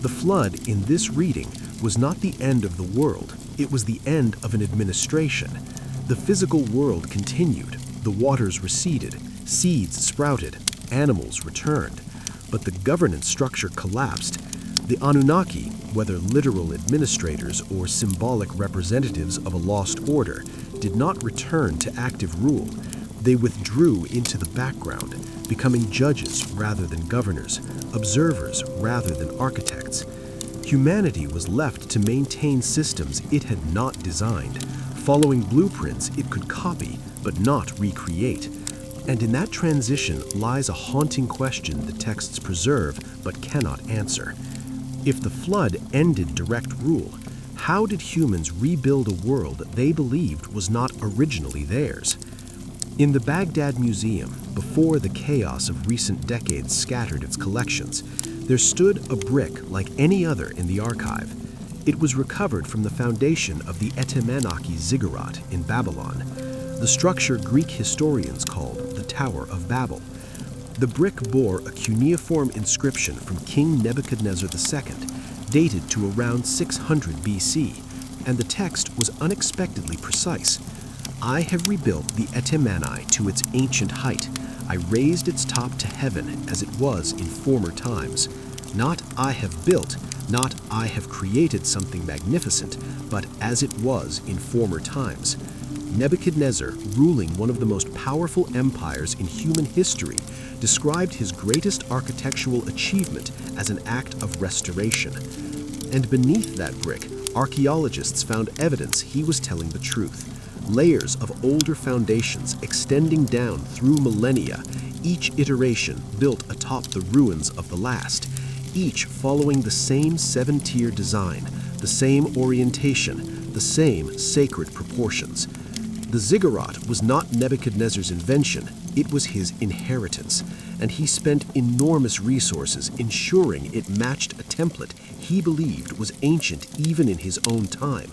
The flood in this reading was not the end of the world, it was the end of an administration. The physical world continued, the waters receded, seeds sprouted, animals returned, but the governance structure collapsed. The Anunnaki, whether literal administrators or symbolic representatives of a lost order, did not return to active rule. They withdrew into the background, becoming judges rather than governors, observers rather than architects. Humanity was left to maintain systems it had not designed, following blueprints it could copy but not recreate. And in that transition lies a haunting question the texts preserve but cannot answer. If the flood ended direct rule, how did humans rebuild a world they believed was not originally theirs? In the Baghdad Museum, before the chaos of recent decades scattered its collections, there stood a brick like any other in the archive. It was recovered from the foundation of the Anunnaki ziggurat in Babylon, the structure Greek historians called the Tower of Babel. The brick bore a cuneiform inscription from King Nebuchadnezzar II, dated to around 600 BC, and the text was unexpectedly precise. "I have rebuilt the Etemani to its ancient height. I raised its top to heaven as it was in former times. Not I have built, not I have created something magnificent, but as it was in former times." Nebuchadnezzar, ruling one of the most powerful empires in human history, described his greatest architectural achievement as an act of restoration. And beneath that brick, archaeologists found evidence he was telling the truth. Layers of older foundations extending down through millennia, each iteration built atop the ruins of the last, each following the same seven-tier design, the same orientation, the same sacred proportions. The ziggurat was not Nebuchadnezzar's invention, it was his inheritance, and he spent enormous resources ensuring it matched a template he believed was ancient even in his own time.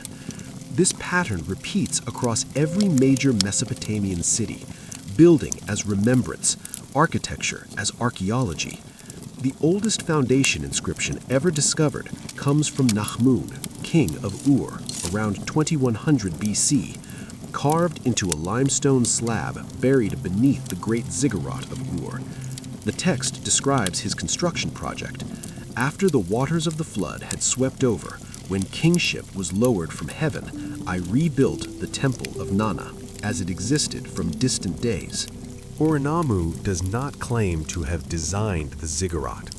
This pattern repeats across every major Mesopotamian city, building as remembrance, architecture as archaeology. The oldest foundation inscription ever discovered comes from Nahmun, king of Ur, around 2100 BC, carved into a limestone slab buried beneath the great ziggurat of Ur. The text describes his construction project. After the waters of the flood had swept over, when kingship was lowered from heaven, I rebuilt the temple of Nana as it existed from distant days. Urnammu does not claim to have designed the ziggurat.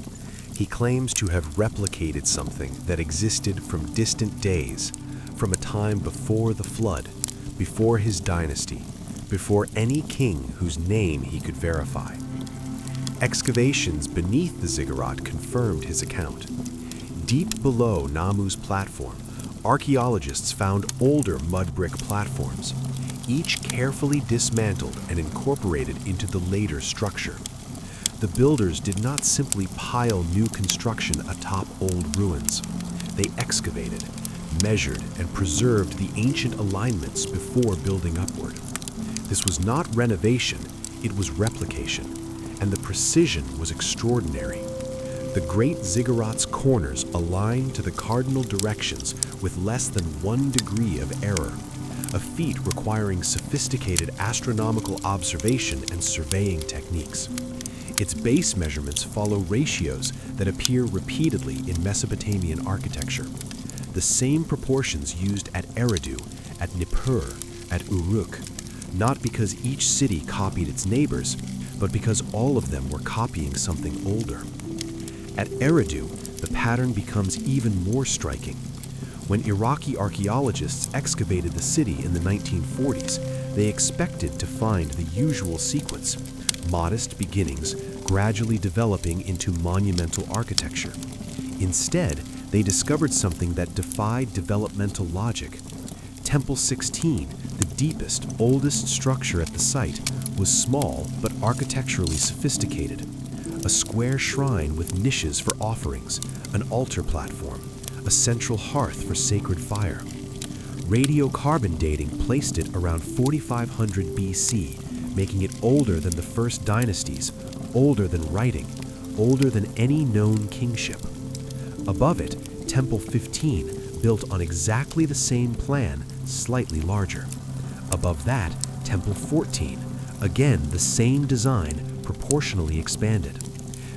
He claims to have replicated something that existed from distant days, from a time before the flood, before his dynasty, before any king whose name he could verify. Excavations beneath the ziggurat confirmed his account. Deep below Namu's platform, archaeologists found older mud brick platforms, each carefully dismantled and incorporated into the later structure. The builders did not simply pile new construction atop old ruins. They excavated, measured, and preserved the ancient alignments before building upward. This was not renovation, it was replication, and the precision was extraordinary. The great ziggurat's corners aligned to the cardinal directions with less than 1 degree of error, a feat requiring sophisticated astronomical observation and surveying techniques. Its base measurements follow ratios that appear repeatedly in Mesopotamian architecture, the same proportions used at Eridu, at Nippur, at Uruk, not because each city copied its neighbors, but because all of them were copying something older. At Eridu, the pattern becomes even more striking. When Iraqi archaeologists excavated the city in the 1940s, they expected to find the usual sequence, modest beginnings gradually developing into monumental architecture. Instead, they discovered something that defied developmental logic. Temple 16, the deepest, oldest structure at the site, was small but architecturally sophisticated. A square shrine with niches for offerings, an altar platform, a central hearth for sacred fire. Radiocarbon dating placed it around 4500 BC, making it older than the first dynasties, older than writing, older than any known kingship. Above it, Temple 15, built on exactly the same plan, slightly larger. Above that, Temple 14, again the same design, proportionally expanded.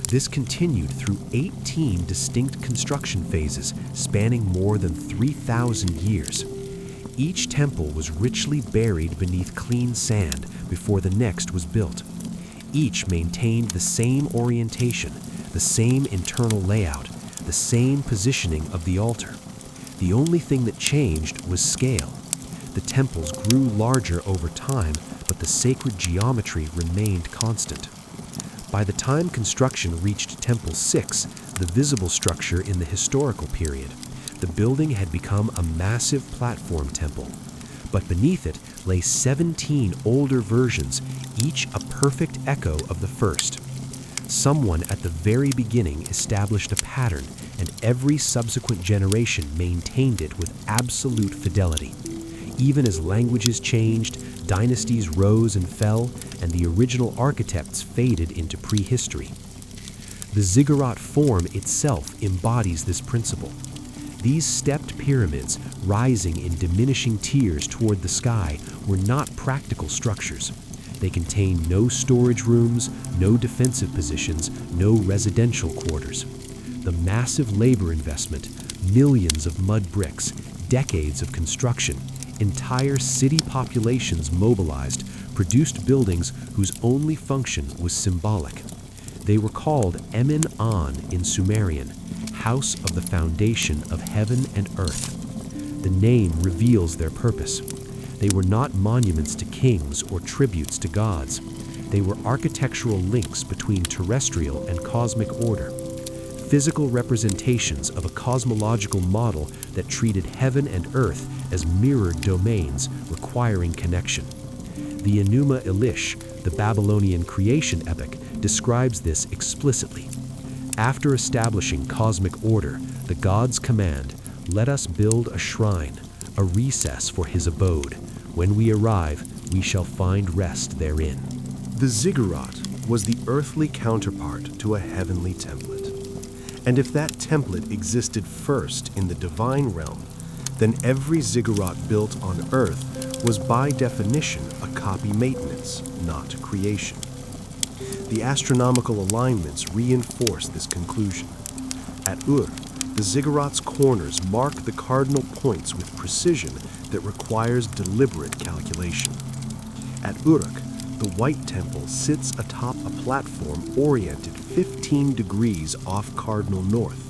This continued through 18 distinct construction phases spanning more than 3,000 years. Each temple was richly buried beneath clean sand before the next was built. Each maintained the same orientation, the same internal layout, the same positioning of the altar. The only thing that changed was scale. The temples grew larger over time, but the sacred geometry remained constant. By the time construction reached Temple 6, the visible structure in the historical period, the building had become a massive platform temple. But beneath it lay 17 older versions, each a perfect echo of the first. Someone at the very beginning established a pattern, and every subsequent generation maintained it with absolute fidelity. Even as languages changed, dynasties rose and fell, and the original architects faded into prehistory. The ziggurat form itself embodies this principle. These stepped pyramids, rising in diminishing tiers toward the sky, were not practical structures. They contained no storage rooms, no defensive positions, no residential quarters. The massive labor investment, millions of mud bricks, decades of construction, entire city populations mobilized, produced buildings whose only function was symbolic. They were called Emin-An in Sumerian, House of the Foundation of Heaven and Earth. The name reveals their purpose. They were not monuments to kings or tributes to gods. They were architectural links between terrestrial and cosmic order, physical representations of a cosmological model that treated heaven and earth as mirrored domains requiring connection. The Enuma Elish, the Babylonian creation epic, describes this explicitly. After establishing cosmic order, the gods command, "Let us build a shrine, a recess for his abode. When we arrive, we shall find rest therein." The ziggurat was the earthly counterpart to a heavenly template. And if that template existed first in the divine realm, then every ziggurat built on earth was by definition a copy maintenance, not creation. The astronomical alignments reinforce this conclusion. At Ur, the ziggurat's corners mark the cardinal points with precision that requires deliberate calculation. At Uruk, the White Temple sits atop a platform oriented 15 degrees off cardinal north,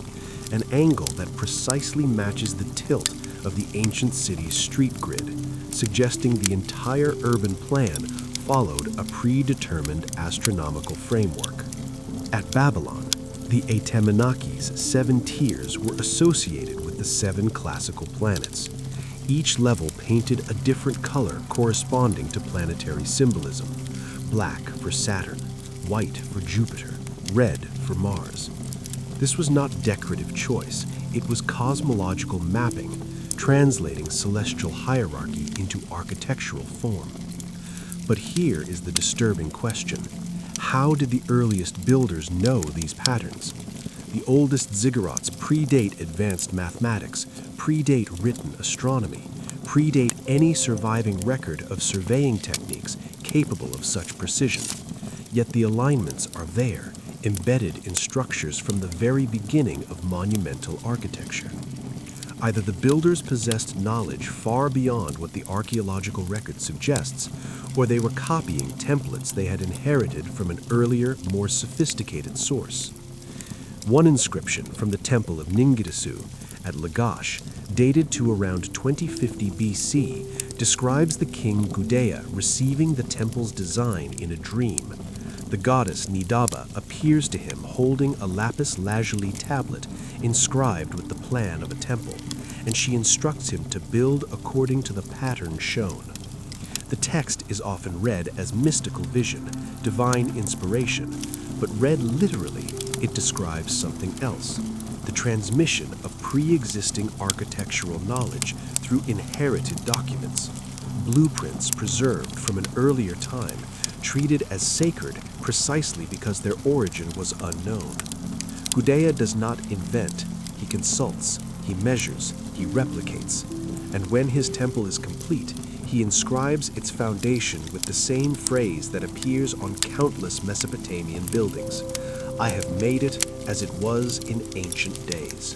an angle that precisely matches the tilt of the ancient city's street grid, suggesting the entire urban plan followed a predetermined astronomical framework. At Babylon, the Anunnakis' 7 tiers were associated with the 7 classical planets. Each level painted a different color corresponding to planetary symbolism: black for Saturn, white for Jupiter, red for Mars. This was not decorative choice, it was cosmological mapping, translating celestial hierarchy into architectural form. But here is the disturbing question. How did the earliest builders know these patterns? The oldest ziggurats predate advanced mathematics, predate written astronomy, predate any surviving record of surveying techniques capable of such precision. Yet the alignments are there, embedded in structures from the very beginning of monumental architecture. Either the builders possessed knowledge far beyond what the archaeological record suggests, or they were copying templates they had inherited from an earlier, more sophisticated source. One inscription from the temple of Ningirsu at Lagash, dated to around 2050 BC, describes the king Gudea receiving the temple's design in a dream. The goddess Nidaba appears to him holding a lapis lazuli tablet inscribed with the plan of a temple, and she instructs him to build according to the pattern shown. The text is often read as mystical vision, divine inspiration, but read literally, it describes something else: the transmission of pre-existing architectural knowledge through inherited documents, blueprints preserved from an earlier time, treated as sacred precisely because their origin was unknown. Gudea does not invent, he consults, he measures, he replicates, and when his temple is complete, he inscribes its foundation with the same phrase that appears on countless Mesopotamian buildings: "I have made it as it was in ancient days."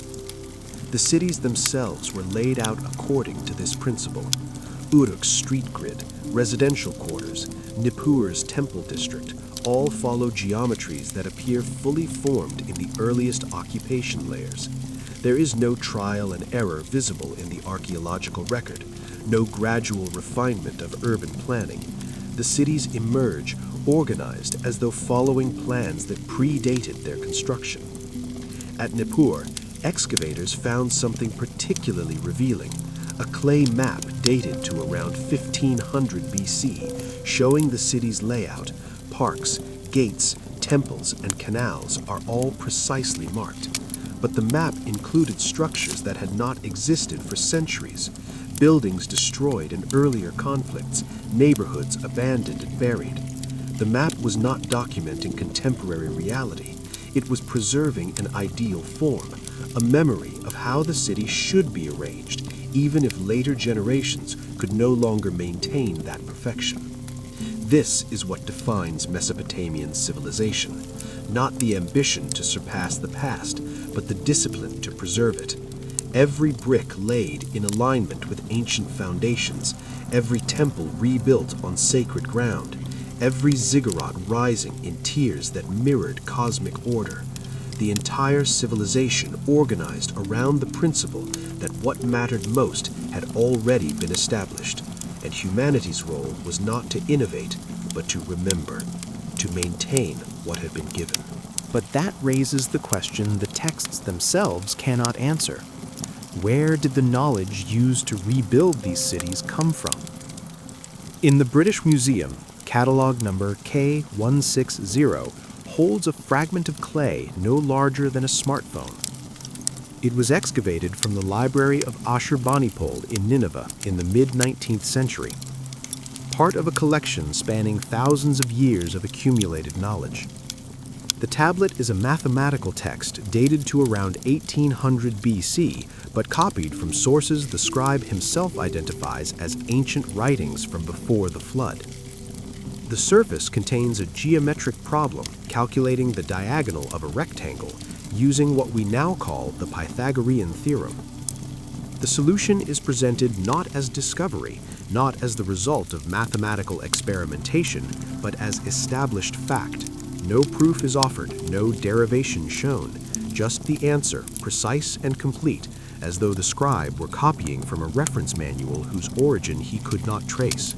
The cities themselves were laid out according to this principle. Uruk's street grid, residential quarters, Nippur's temple district all follow geometries that appear fully formed in the earliest occupation layers. There is no trial and error visible in the archaeological record, no gradual refinement of urban planning. The cities emerge organized as though following plans that predated their construction. At Nippur, excavators found something particularly revealing: a clay map dated to around 1500 BC, showing the city's layout. Parks, gates, temples, and canals are all precisely marked. But the map included structures that had not existed for centuries, buildings destroyed in earlier conflicts, neighborhoods abandoned and buried. The map was not documenting contemporary reality. It was preserving an ideal form, a memory of how the city should be arranged, even if later generations could no longer maintain that perfection. This is what defines Mesopotamian civilization, not the ambition to surpass the past, but the discipline to preserve it. Every brick laid in alignment with ancient foundations, every temple rebuilt on sacred ground, every ziggurat rising in tiers that mirrored cosmic order. The entire civilization organized around the principle that what mattered most had already been established, and humanity's role was not to innovate, but to remember, to maintain what had been given. But that raises the question the texts themselves cannot answer. Where did the knowledge used to rebuild these cities come from? In the British Museum, catalog number K160 holds a fragment of clay no larger than a smartphone. It was excavated from the library of Ashurbanipal in Nineveh in the mid-19th century, part of a collection spanning thousands of years of accumulated knowledge. The tablet is a mathematical text dated to around 1800 BC, but copied from sources the scribe himself identifies as ancient writings from before the flood. The surface contains a geometric problem calculating the diagonal of a rectangle using what we now call the Pythagorean theorem. The solution is presented not as discovery, not as the result of mathematical experimentation, but as established fact. No proof is offered, no derivation shown, just the answer, precise and complete, as though the scribe were copying from a reference manual whose origin he could not trace.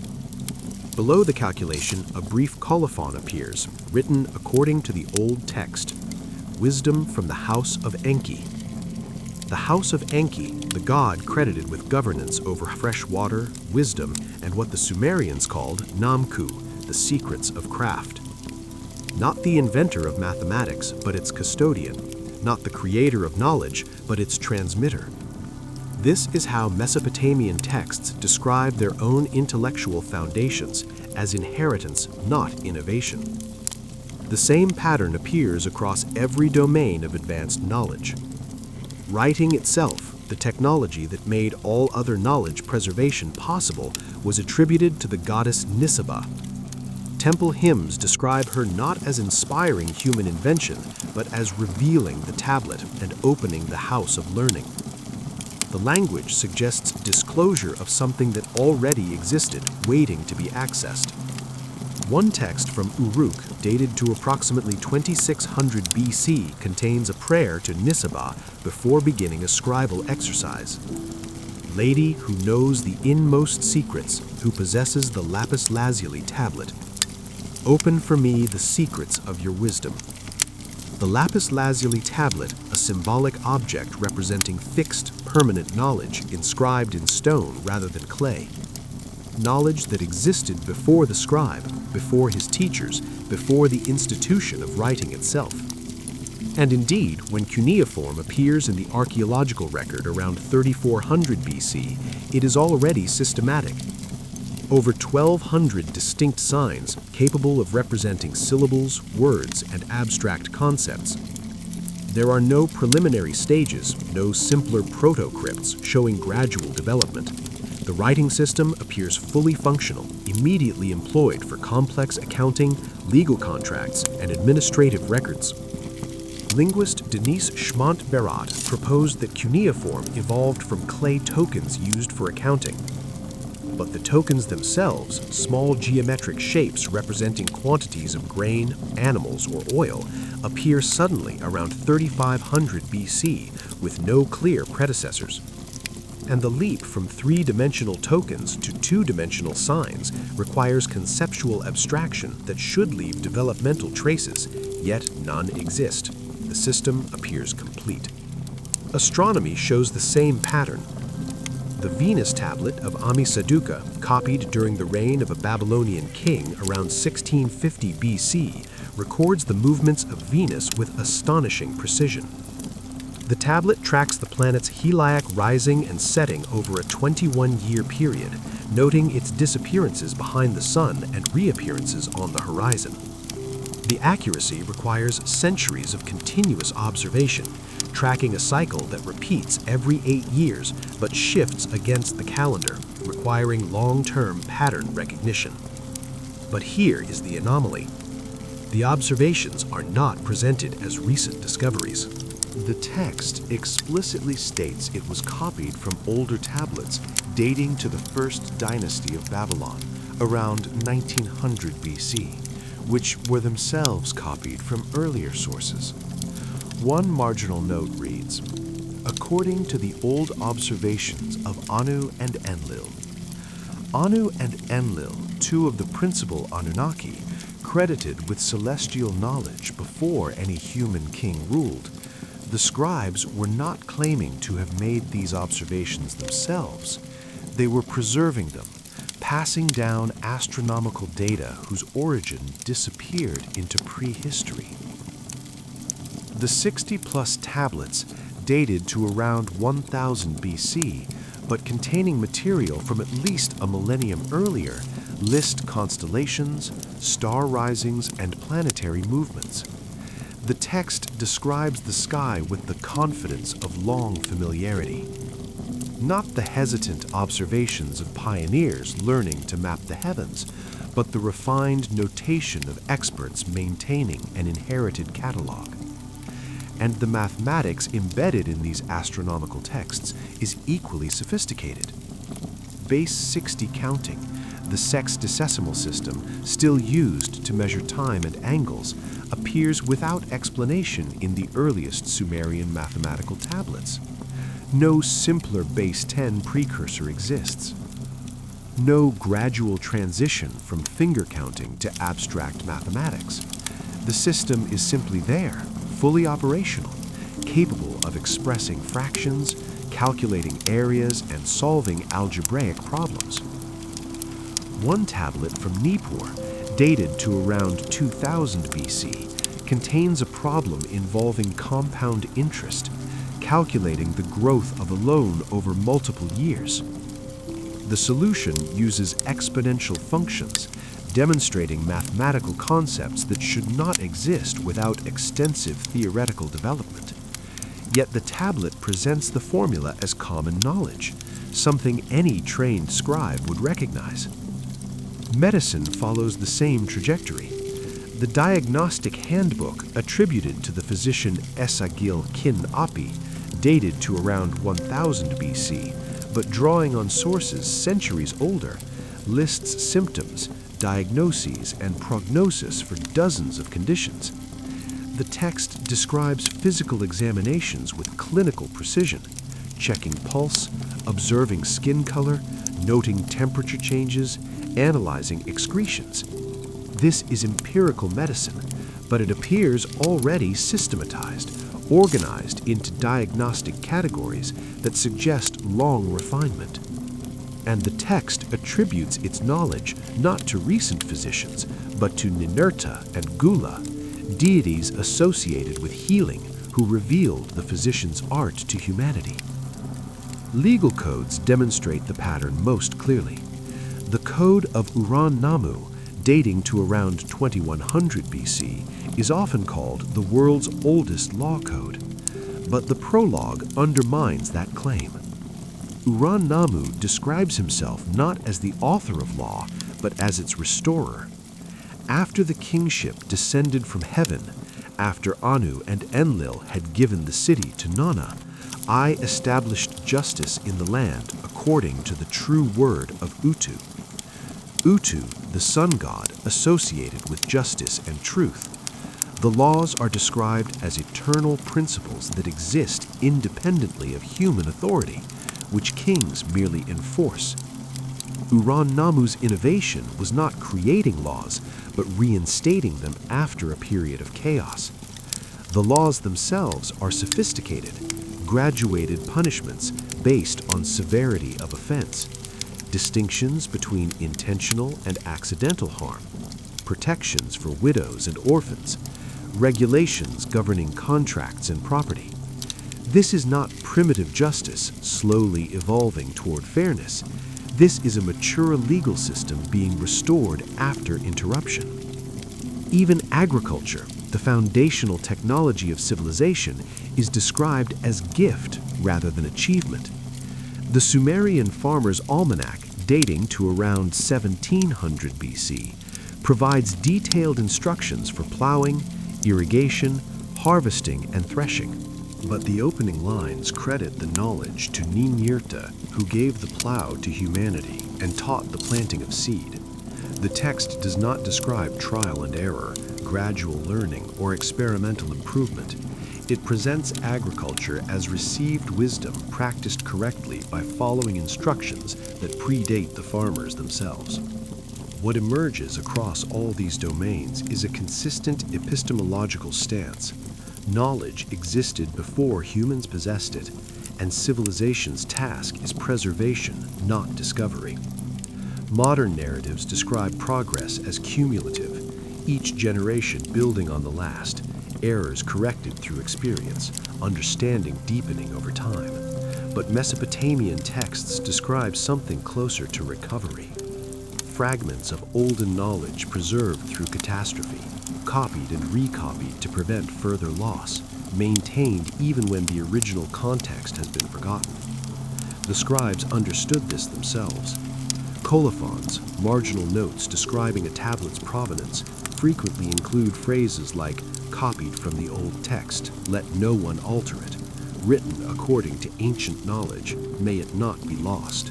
Below the calculation, a brief colophon appears, written according to the old text: Wisdom from the House of Enki. The House of Enki, the god credited with governance over fresh water, wisdom, and what the Sumerians called Namku, the secrets of craft. Not the inventor of mathematics, but its custodian. Not the creator of knowledge, but its transmitter. This is how Mesopotamian texts describe their own intellectual foundations as inheritance, not innovation. The same pattern appears across every domain of advanced knowledge. Writing itself, the technology that made all other knowledge preservation possible, was attributed to the goddess Nisaba. Temple hymns describe her not as inspiring human invention, but as revealing the tablet and opening the house of learning. The language suggests disclosure of something that already existed, waiting to be accessed. One text from Uruk, dated to approximately 2600 BC, contains a prayer to Nisaba before beginning a scribal exercise. Lady who knows the inmost secrets, who possesses the lapis lazuli tablet, open for me the secrets of your wisdom. The lapis lazuli tablet, a symbolic object representing fixed, permanent knowledge inscribed in stone rather than clay. Knowledge that existed before the scribe, before his teachers, before the institution of writing itself. And indeed, when cuneiform appears in the archaeological record around 3400 BC, it is already systematic. Over 1,200 distinct signs capable of representing syllables, words, and abstract concepts. There are no preliminary stages, no simpler proto-crypts showing gradual development. The writing system appears fully functional, immediately employed for complex accounting, legal contracts, and administrative records. Linguist Denise Schmont-Berat proposed that cuneiform evolved from clay tokens used for accounting. But the tokens themselves, small geometric shapes representing quantities of grain, animals, or oil, appear suddenly around 3500 BC with no clear predecessors. And the leap from three-dimensional tokens to two-dimensional signs requires conceptual abstraction that should leave developmental traces, yet none exist. The system appears complete. Astronomy shows the same pattern. The Venus tablet of Amisaduqa, copied during the reign of a Babylonian king around 1650 BC, records the movements of Venus with astonishing precision. The tablet tracks the planet's heliac rising and setting over a 21-year period, noting its disappearances behind the sun and reappearances on the horizon. The accuracy requires centuries of continuous observation, tracking a cycle that repeats every 8 years but shifts against the calendar, requiring long-term pattern recognition. But here is the anomaly. The observations are not presented as recent discoveries. The text explicitly states it was copied from older tablets dating to the first dynasty of Babylon, around 1900 BC, which were themselves copied from earlier sources. One marginal note reads, according to the old observations of Anu and Enlil. Anu and Enlil, two of the principal Anunnaki, credited with celestial knowledge before any human king ruled. The scribes were not claiming to have made these observations themselves. They were preserving them, passing down astronomical data whose origin disappeared into prehistory. The 60-plus tablets, dated to around 1000 BC, but containing material from at least a millennium earlier, list constellations, star risings, and planetary movements. The text describes the sky with the confidence of long familiarity. Not the hesitant observations of pioneers learning to map the heavens, but the refined notation of experts maintaining an inherited catalog. And the mathematics embedded in these astronomical texts is equally sophisticated. Base 60 counting, the sextodecimal system still used to measure time and angles, appears without explanation in the earliest Sumerian mathematical tablets. No simpler base 10 precursor exists. No gradual transition from finger counting to abstract mathematics. The system is simply there, fully operational, capable of expressing fractions, calculating areas, and solving algebraic problems. One tablet from Nippur, dated to around 2000 BC, contains a problem involving compound interest, calculating the growth of a loan over multiple years. The solution uses exponential functions, demonstrating mathematical concepts that should not exist without extensive theoretical development. Yet the tablet presents the formula as common knowledge, something any trained scribe would recognize. Medicine follows the same trajectory. The diagnostic handbook attributed to the physician Esagil Kin Api, dated to around 1000 BC, but drawing on sources centuries older, lists symptoms, diagnoses, and prognosis for dozens of conditions. The text describes physical examinations with clinical precision, checking pulse, observing skin color, noting temperature changes, analyzing excretions. This is empirical medicine, but it appears already systematized, organized into diagnostic categories that suggest long refinement. And the text attributes its knowledge not to recent physicians, but to Ninurta and Gula, deities associated with healing who revealed the physician's art to humanity. Legal codes demonstrate the pattern most clearly. The Code of Uran-Namu, dating to around 2100 BC, is often called the world's oldest law code, but the prologue undermines that claim. Uran-Namu describes himself not as the author of law, but as its restorer. After the kingship descended from heaven, after Anu and Enlil had given the city to Nana, I established justice in the land according to the true word of Utu. Utu, the sun god, associated with justice and truth. The laws are described as eternal principles that exist independently of human authority, which kings merely enforce. Uran-Namu's innovation was not creating laws, but reinstating them after a period of chaos. The laws themselves are sophisticated, graduated punishments based on severity of offense, distinctions between intentional and accidental harm, protections for widows and orphans, regulations governing contracts and property. This is not primitive justice slowly evolving toward fairness. This is a mature legal system being restored after interruption. Even agriculture, the foundational technology of civilization, is described as gift rather than achievement. The Sumerian Farmer's Almanac, dating to around 1700 BC, provides detailed instructions for plowing, irrigation, harvesting, and threshing. But the opening lines credit the knowledge to Ninurta, who gave the plow to humanity and taught the planting of seed. The text does not describe trial and error, gradual learning, or experimental improvement. It presents agriculture as received wisdom practiced correctly by following instructions that predate the farmers themselves. What emerges across all these domains is a consistent epistemological stance. Knowledge existed before humans possessed it, and civilization's task is preservation, not discovery. Modern narratives describe progress as cumulative, each generation building on the last, errors corrected through experience, understanding deepening over time. But Mesopotamian texts describe something closer to recovery. Fragments of olden knowledge preserved through catastrophe, copied and recopied to prevent further loss, maintained even when the original context has been forgotten. The scribes understood this themselves. Colophons, marginal notes describing a tablet's provenance, frequently include phrases like copied from the old text, let no one alter it, written according to ancient knowledge, may it not be lost.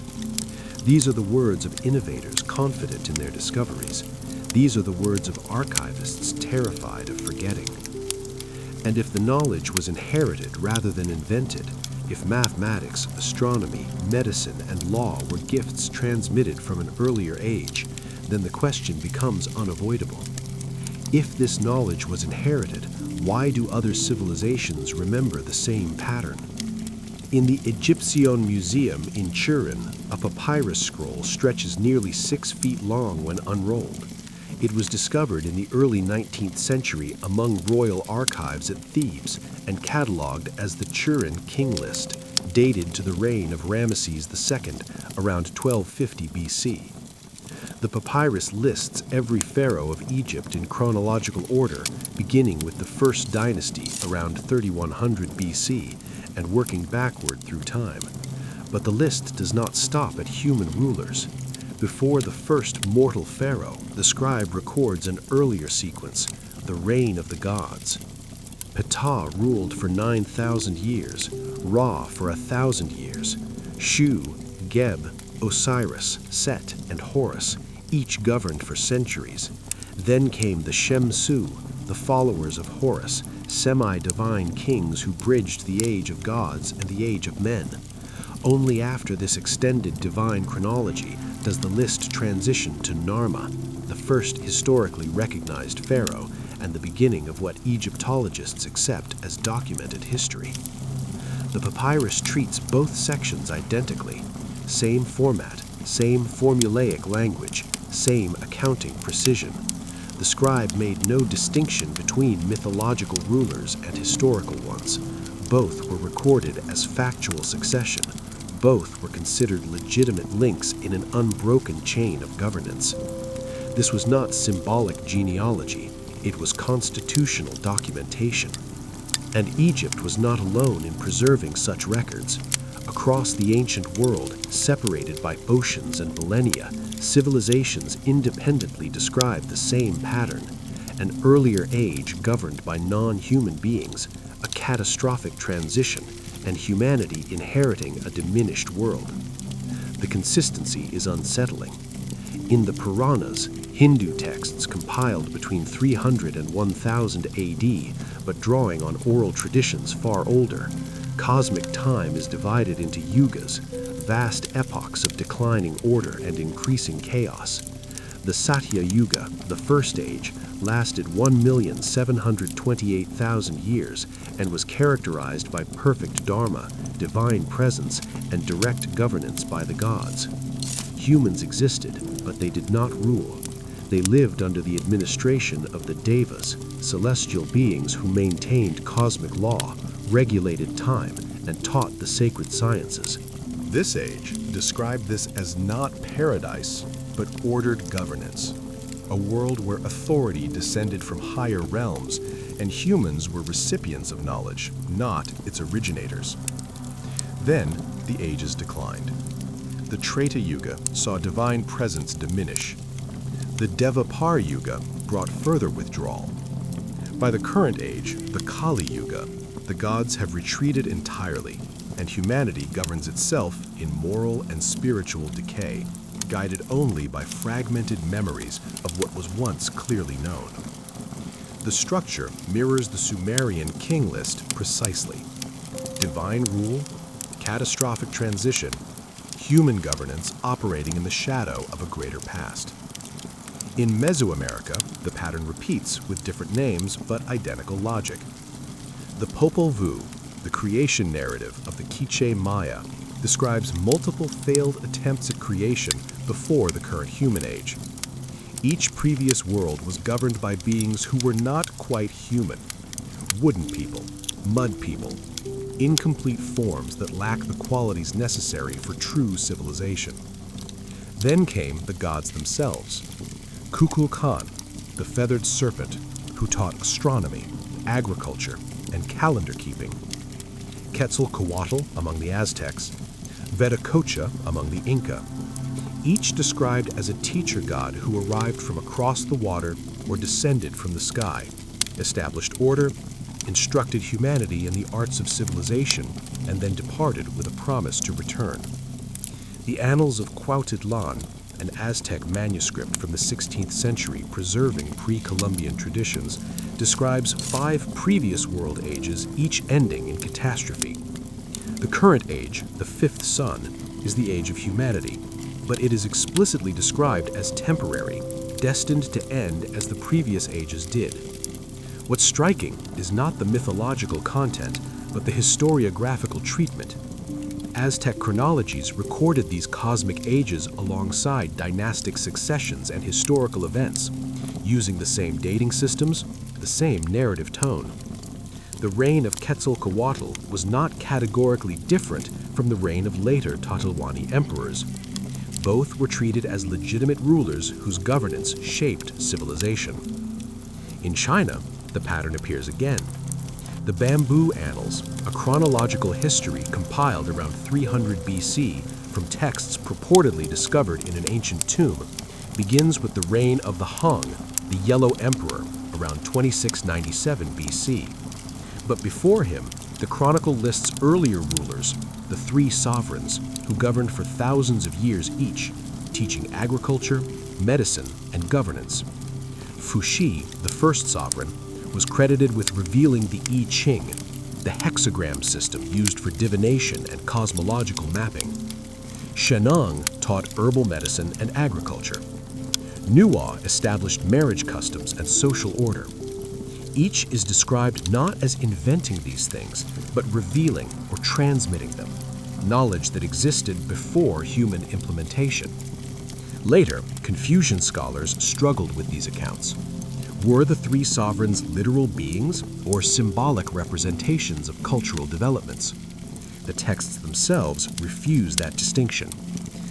These are the words of innovators confident in their discoveries. These are the words of archivists terrified of forgetting. And if the knowledge was inherited rather than invented, if mathematics, astronomy, medicine, and law were gifts transmitted from an earlier age, then the question becomes unavoidable. If this knowledge was inherited, why do other civilizations remember the same pattern? In the Egyptian Museum in Turin, a papyrus scroll stretches nearly 6 feet long when unrolled. It was discovered in the early 19th century among royal archives at Thebes and catalogued as the Sumerian King List, dated to the reign of Ramesses II around 1250 BC. The papyrus lists every pharaoh of Egypt in chronological order, beginning with the first dynasty around 3100 BC and working backward through time. But the list does not stop at human rulers. Before the first mortal pharaoh, the scribe records an earlier sequence, the reign of the gods. Ptah ruled for 9,000 years, Ra for 1,000 years, Shu, Geb, Osiris, Set, and Horus, each governed for centuries. Then came the Shemsu, the followers of Horus, semi-divine kings who bridged the age of gods and the age of men. Only after this extended divine chronology does the list transition to Narma, the first historically recognized pharaoh and the beginning of what Egyptologists accept as documented history. The papyrus treats both sections identically. Same format, same formulaic language, same accounting precision. The scribe made no distinction between mythological rulers and historical ones. Both were recorded as factual succession. Both were considered legitimate links in an unbroken chain of governance. This was not symbolic genealogy, it was constitutional documentation. And Egypt was not alone in preserving such records. Across the ancient world, separated by oceans and millennia, civilizations independently describe the same pattern: an earlier age governed by non-human beings, a catastrophic transition, and humanity inheriting a diminished world. The consistency is unsettling. In the Puranas, Hindu texts compiled between 300 and 1000 AD, but drawing on oral traditions far older, cosmic time is divided into yugas, vast epochs of declining order and increasing chaos. The Satya Yuga, the first age, lasted 1,728,000 years and was characterized by perfect dharma, divine presence, and direct governance by the gods. Humans existed, but they did not rule. They lived under the administration of the Devas, celestial beings who maintained cosmic law, regulated time, and taught the sacred sciences. This age described this as not paradise, but ordered governance, a world where authority descended from higher realms and humans were recipients of knowledge, not its originators. Then the ages declined. The Treta Yuga saw divine presence diminish. The Devapar Yuga brought further withdrawal. By the current age, the Kali Yuga, the gods have retreated entirely, and humanity governs itself in moral and spiritual decay, guided only by fragmented memories of what was once clearly known. The structure mirrors the Sumerian King List precisely. Divine rule, catastrophic transition, human governance operating in the shadow of a greater past. In Mesoamerica, the pattern repeats with different names but identical logic. The Popol Vuh, the creation narrative of the Quiche Maya, describes multiple failed attempts at creation before the current human age. Each previous world was governed by beings who were not quite human: wooden people, mud people, incomplete forms that lack the qualities necessary for true civilization. Then came the gods themselves. Kukulkan, the feathered serpent, who taught astronomy, agriculture, and calendar keeping. Quetzalcoatl among the Aztecs, Viracocha among the Inca, each described as a teacher god who arrived from across the water or descended from the sky, established order, instructed humanity in the arts of civilization, and then departed with a promise to return. The Annals of Cuautitlan, an Aztec manuscript from the 16th century preserving pre-Columbian traditions, describes 5 previous world ages, each ending in catastrophe. The current age, the 5th sun, is the age of humanity, but it is explicitly described as temporary, destined to end as the previous ages did. What's striking is not the mythological content, but the historiographical treatment. Aztec chronologies recorded these cosmic ages alongside dynastic successions and historical events, using the same dating systems, the same narrative tone. The reign of Quetzalcoatl was not categorically different from the reign of later Tatlawani emperors. Both were treated as legitimate rulers whose governance shaped civilization. In China, the pattern appears again. The Bamboo Annals, a chronological history compiled around 300 BC from texts purportedly discovered in an ancient tomb, begins with the reign of the Han, the Yellow Emperor, around 2697 BC. But before him, the chronicle lists earlier rulers, the 3 sovereigns, who governed for thousands of years each, teaching agriculture, medicine, and governance. Fuxi, the first sovereign, was credited with revealing the I Ching, the hexagram system used for divination and cosmological mapping. Shennong taught herbal medicine and agriculture. Nuwa established marriage customs and social order. Each is described not as inventing these things, but revealing or transmitting them, knowledge that existed before human implementation. Later, Confucian scholars struggled with these accounts. Were the 3 sovereigns literal beings or symbolic representations of cultural developments? The texts themselves refuse that distinction.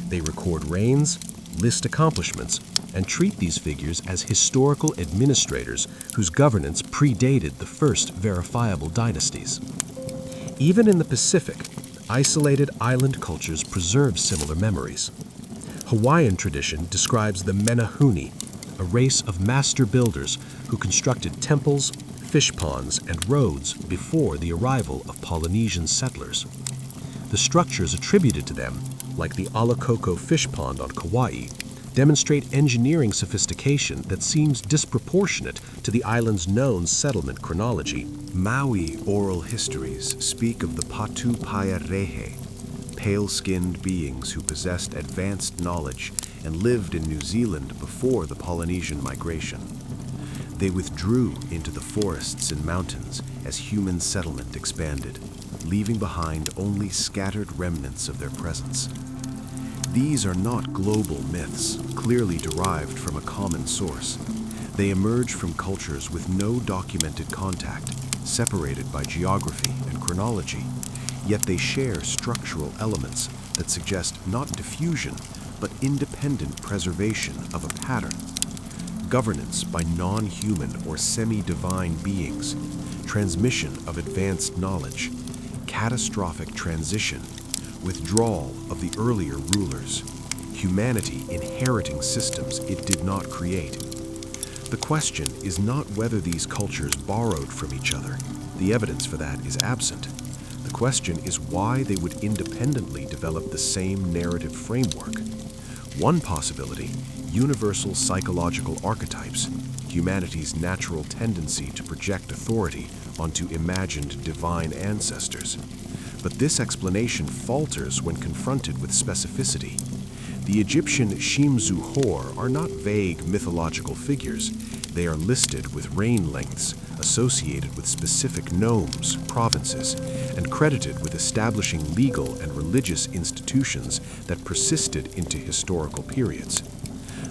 They record reigns, list accomplishments, and treat these figures as historical administrators whose governance predated the first verifiable dynasties. Even in the Pacific, Isolated island cultures preserve similar memories. Hawaiian tradition describes the Menehune, a race of master builders who constructed temples, fish ponds, and roads before the arrival of Polynesian settlers. The structures attributed to them, like the Alakoko fish pond on Kauai, demonstrate engineering sophistication that seems disproportionate to the island's known settlement chronology. Maui oral histories speak of the Patu Paiarehe, pale-skinned beings who possessed advanced knowledge and lived in New Zealand before the Polynesian migration. They withdrew into the forests and mountains as human settlement expanded, leaving behind only scattered remnants of their presence. These are not global myths, clearly derived from a common source. They emerge from cultures with no documented contact, separated by geography and chronology, yet they share structural elements that suggest not diffusion, but independent preservation of a pattern. Governance by non-human or semi-divine beings, transmission of advanced knowledge, catastrophic transition, withdrawal of the earlier rulers, humanity inheriting systems it did not create. The question is not whether these cultures borrowed from each other. The evidence for that is absent. The question is why they would independently develop the same narrative framework. One possibility, universal psychological archetypes, humanity's natural tendency to project authority onto imagined divine ancestors. But this explanation falters when confronted with specificity. The Egyptian Shimzu Hor are not vague mythological figures. They are listed with reign lengths associated with specific nomes, provinces, and credited with establishing legal and religious institutions that persisted into historical periods.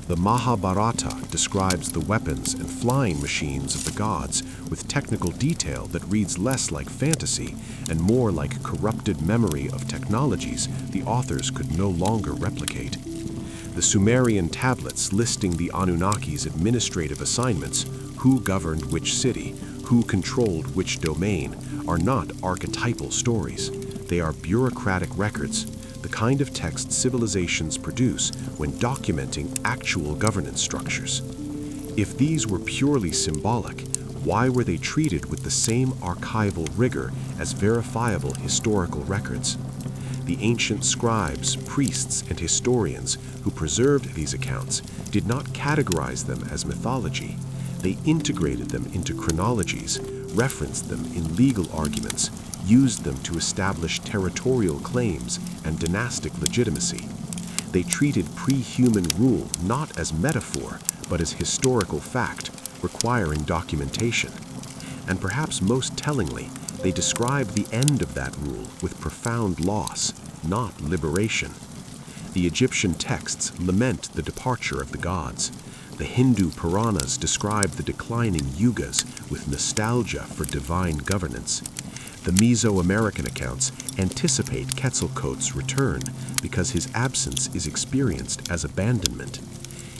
The Mahabharata describes the weapons and flying machines of the gods with technical detail that reads less like fantasy and more like corrupted memory of technologies the authors could no longer replicate. The Sumerian tablets listing the Anunnaki's administrative assignments, who governed which city, who controlled which domain, are not archetypal stories. They are bureaucratic records, the kind of text civilizations produce when documenting actual governance structures. If these were purely symbolic, why were they treated with the same archival rigor as verifiable historical records? The ancient scribes, priests, and historians who preserved these accounts did not categorize them as mythology. They integrated them into chronologies, referenced them in legal arguments, used them to establish territorial claims and dynastic legitimacy. They treated pre-human rule not as metaphor, but as historical fact, requiring documentation. And perhaps most tellingly, they describe the end of that rule with profound loss, not liberation. The Egyptian texts lament the departure of the gods. The Hindu Puranas describe the declining yugas with nostalgia for divine governance. The Mesoamerican accounts anticipate Quetzalcoatl's return because his absence is experienced as abandonment.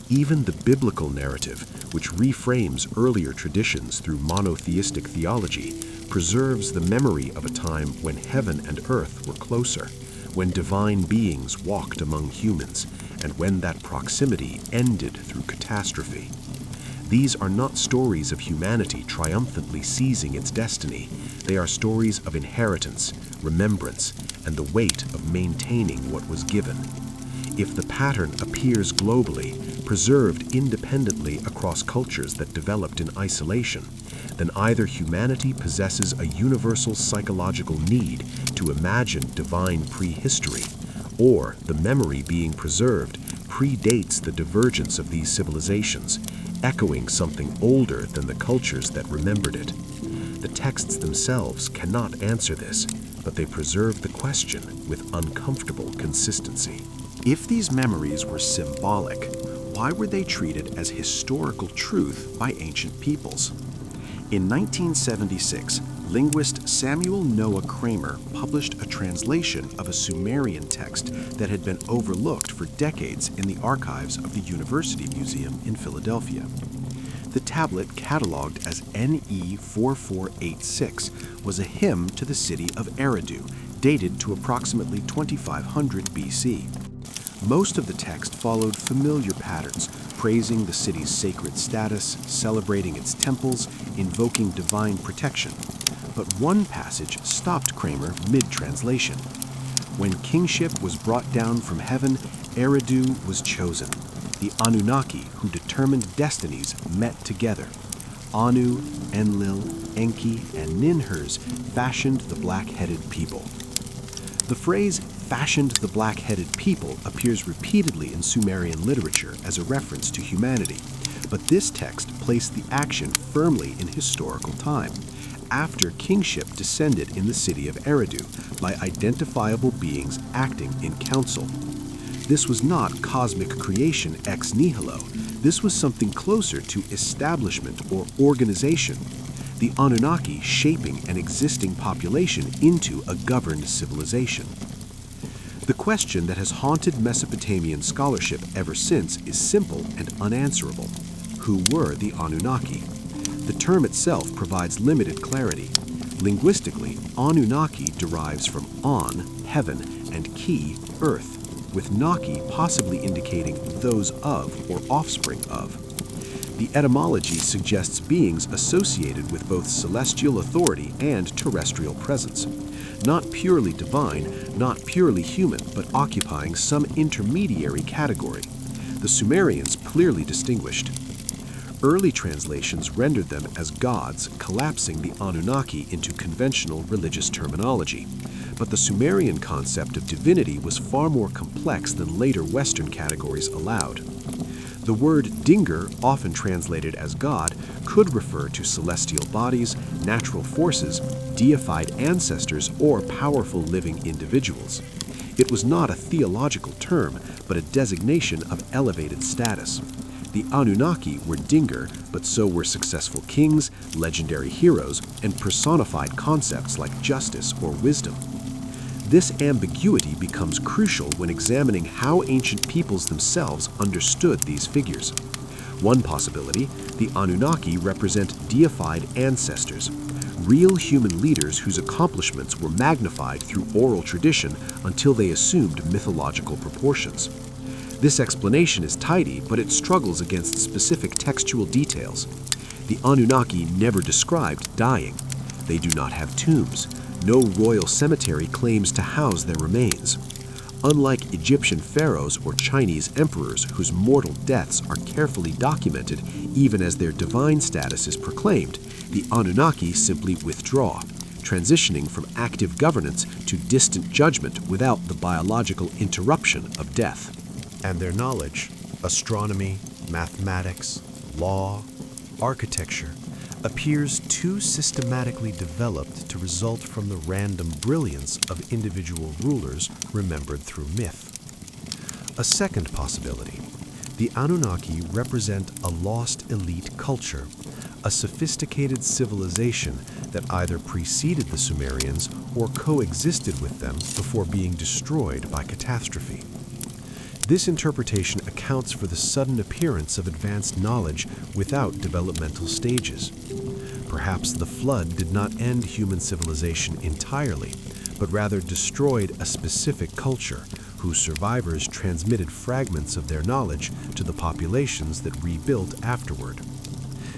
Even the biblical narrative, which reframes earlier traditions through monotheistic theology, preserves the memory of a time when heaven and earth were closer, when divine beings walked among humans, and when that proximity ended through catastrophe. These are not stories of humanity triumphantly seizing its destiny. They are stories of inheritance, remembrance, and the weight of maintaining what was given. If the pattern appears globally, preserved independently across cultures that developed in isolation, then either humanity possesses a universal psychological need to imagine divine prehistory, or the memory being preserved predates the divergence of these civilizations, echoing something older than the cultures that remembered it. The texts themselves cannot answer this, but they preserve the question with uncomfortable consistency. If these memories were symbolic, why were they treated as historical truth by ancient peoples? In 1976, linguist Samuel Noah Kramer published a translation of a Sumerian text that had been overlooked for decades in the archives of the University Museum in Philadelphia. The tablet, cataloged as NE 4486, was a hymn to the city of Eridu, dated to approximately 2500 BC. Most of the text followed familiar patterns, praising the city's sacred status, celebrating its temples, invoking divine protection. But one passage stopped Kramer mid-translation. When kingship was brought down from heaven, Eridu was chosen. The Anunnaki, who determined destinies, met together. Anu, Enlil, Enki, and Ninhurs fashioned the black-headed people. The phrase fashioned the black-headed people appears repeatedly in Sumerian literature as a reference to humanity, but this text placed the action firmly in historical time, after kingship descended in the city of Eridu by identifiable beings acting in council. This was not cosmic creation ex nihilo. This was something closer to establishment or organization, the Anunnaki shaping an existing population into a governed civilization. The question that has haunted Mesopotamian scholarship ever since is simple and unanswerable. Who were the Anunnaki? The term itself provides limited clarity. Linguistically, Anunnaki derives from An, heaven, and Ki, earth, with Naki possibly indicating those of or offspring of. The etymology suggests beings associated with both celestial authority and terrestrial presence. Not purely divine, not purely human, but occupying some intermediary category. The Sumerians clearly distinguished. Early translations rendered them as gods, collapsing the Anunnaki into conventional religious terminology. But the Sumerian concept of divinity was far more complex than later Western categories allowed. The word dinger, often translated as God, could refer to celestial bodies, natural forces, deified ancestors, or powerful living individuals. It was not a theological term, but a designation of elevated status. The Anunnaki were dinger, but so were successful kings, legendary heroes, and personified concepts like justice or wisdom. This ambiguity becomes crucial when examining how ancient peoples themselves understood these figures. One possibility, the Anunnaki represent deified ancestors, real human leaders whose accomplishments were magnified through oral tradition until they assumed mythological proportions. This explanation is tidy, but it struggles against specific textual details. The Anunnaki never described dying. They do not have tombs. No royal cemetery claims to house their remains. Unlike Egyptian pharaohs or Chinese emperors whose mortal deaths are carefully documented even as their divine status is proclaimed, the Anunnaki simply withdraw, transitioning from active governance to distant judgment without the biological interruption of death. And their knowledge, astronomy, mathematics, law, architecture, appears too systematically developed to result from the random brilliance of individual rulers remembered through myth. A second possibility, the Anunnaki represent a lost elite culture, a sophisticated civilization that either preceded the Sumerians or coexisted with them before being destroyed by catastrophe. This interpretation accounts for the sudden appearance of advanced knowledge without developmental stages. Perhaps the flood did not end human civilization entirely, but rather destroyed a specific culture whose survivors transmitted fragments of their knowledge to the populations that rebuilt afterward.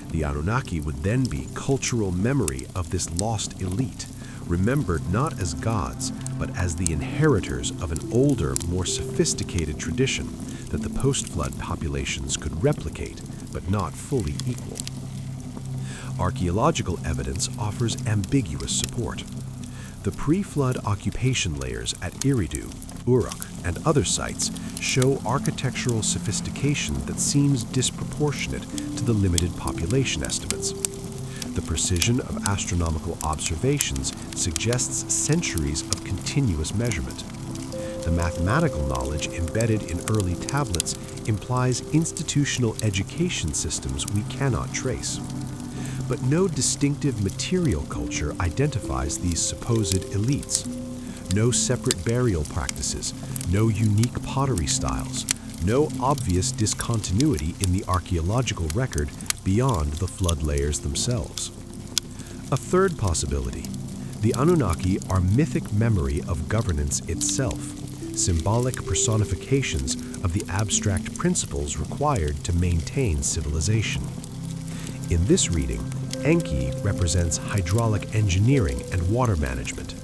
The Anunnaki would then be cultural memory of this lost elite, remembered not as gods, but as the inheritors of an older, more sophisticated tradition that the post-flood populations could replicate, but not fully equal. Archaeological evidence offers ambiguous support. The pre-flood occupation layers at Eridu, Uruk, and other sites show architectural sophistication that seems disproportionate to the limited population estimates. The precision of astronomical observations suggests centuries of continuous measurement. The mathematical knowledge embedded in early tablets implies institutional education systems we cannot trace. But no distinctive material culture identifies these supposed elites. No separate burial practices, no unique pottery styles, no obvious discontinuity in the archaeological record beyond the flood layers themselves. A third possibility, The Anunnaki are mythic memory of governance itself, symbolic personifications of the abstract principles required to maintain civilization. In this reading, Enki represents hydraulic engineering and water management,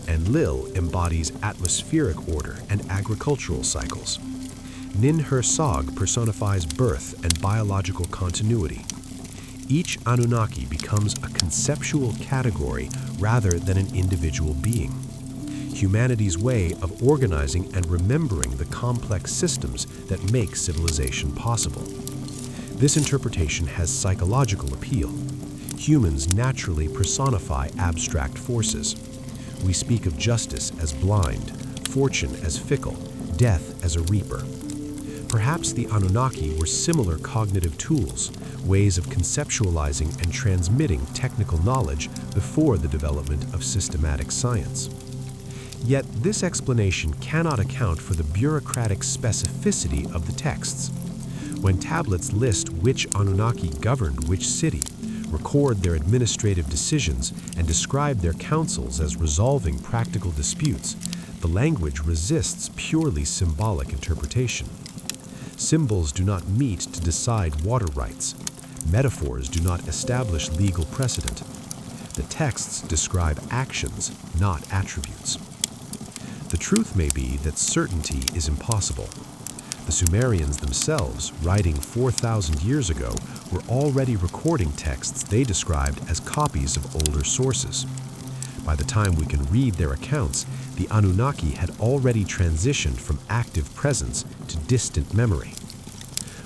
and Lil embodies atmospheric order and agricultural cycles. Nin-Her-Sog personifies birth and biological continuity. Each Anunnaki becomes a conceptual category rather than an individual being. Humanity's way of organizing and remembering the complex systems that make civilization possible. This interpretation has psychological appeal. Humans naturally personify abstract forces. We speak of justice as blind, fortune as fickle, death as a reaper. Perhaps the Anunnaki were similar cognitive tools, ways of conceptualizing and transmitting technical knowledge before the development of systematic science. Yet this explanation cannot account for the bureaucratic specificity of the texts. When tablets list which Anunnaki governed which city, record their administrative decisions, and describe their councils as resolving practical disputes, the language resists purely symbolic interpretation. Symbols do not meet to decide water rights. Metaphors do not establish legal precedent. The texts describe actions, not attributes. The truth may be that certainty is impossible. The Sumerians themselves, writing 4,000 years ago, were already recording texts they described as copies of older sources. By the time we can read their accounts, the Anunnaki had already transitioned from active presence to distant memory.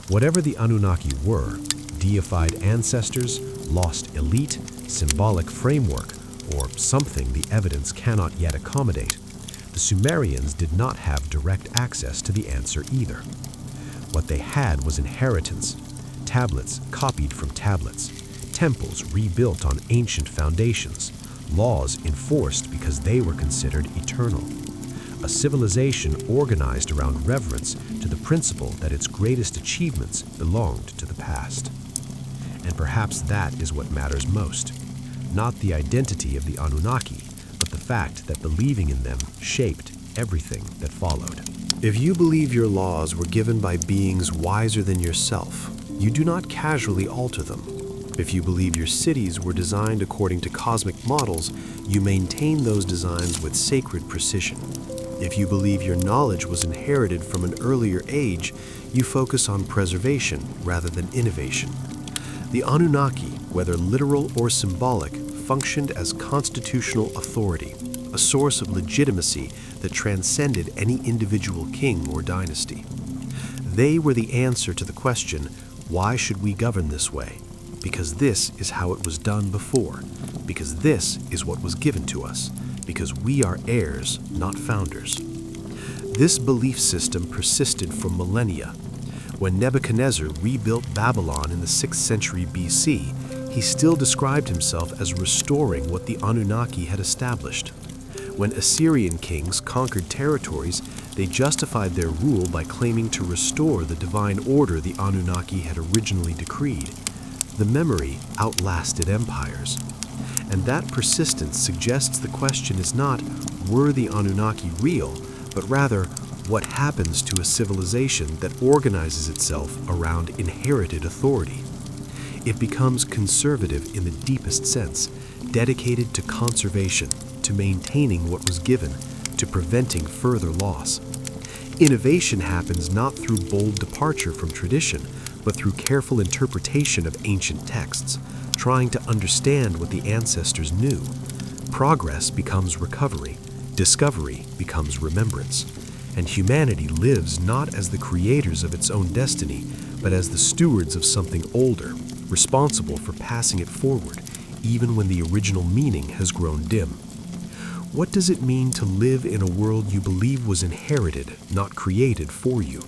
Whatever the Anunnaki were, deified ancestors, lost elite, symbolic framework, or something the evidence cannot yet accommodate, the Sumerians did not have direct access to the answer either. What they had was inheritance, tablets copied from tablets, temples rebuilt on ancient foundations, laws enforced because they were considered eternal. A civilization organized around reverence to the principle that its greatest achievements belonged to the past. And perhaps that is what matters most, not the identity of the Anunnaki, but the fact that believing in them shaped everything that followed. If you believe your laws were given by beings wiser than yourself, you do not casually alter them. If you believe your cities were designed according to cosmic models, you maintain those designs with sacred precision. If you believe your knowledge was inherited from an earlier age, you focus on preservation rather than innovation. The Anunnaki, whether literal or symbolic, functioned as constitutional authority, a source of legitimacy that transcended any individual king or dynasty. They were the answer to the question, why should we govern this way? Because this is how it was done before, because this is what was given to us, because we are heirs, not founders. This belief system persisted for millennia. When Nebuchadnezzar rebuilt Babylon in the 6th century BC, he still described himself as restoring what the Anunnaki had established. When Assyrian kings conquered territories, they justified their rule by claiming to restore the divine order the Anunnaki had originally decreed. The memory outlasted empires. And that persistence suggests the question is not, were the Anunnaki real, but rather, what happens to a civilization that organizes itself around inherited authority? It becomes conservative in the deepest sense, dedicated to conservation, to maintaining what was given, to preventing further loss. Innovation happens not through bold departure from tradition, but through careful interpretation of ancient texts, trying to understand what the ancestors knew. Progress becomes recovery, discovery becomes remembrance, and humanity lives not as the creators of its own destiny, but as the stewards of something older, responsible for passing it forward, even when the original meaning has grown dim. What does it mean to live in a world you believe was inherited, not created for you?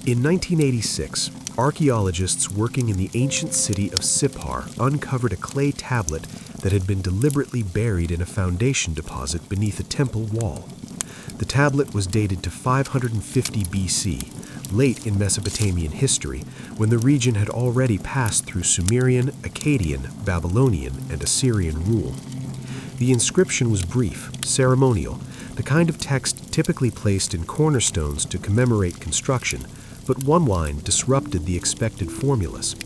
In 1986, archaeologists working in the ancient city of Sippar uncovered a clay tablet that had been deliberately buried in a foundation deposit beneath a temple wall. The tablet was dated to 550 BC, late in Mesopotamian history, when the region had already passed through Sumerian, Akkadian, Babylonian, and Assyrian rule. The inscription was brief, ceremonial, the kind of text typically placed in cornerstones to commemorate construction, but one line disrupted the expected formulas.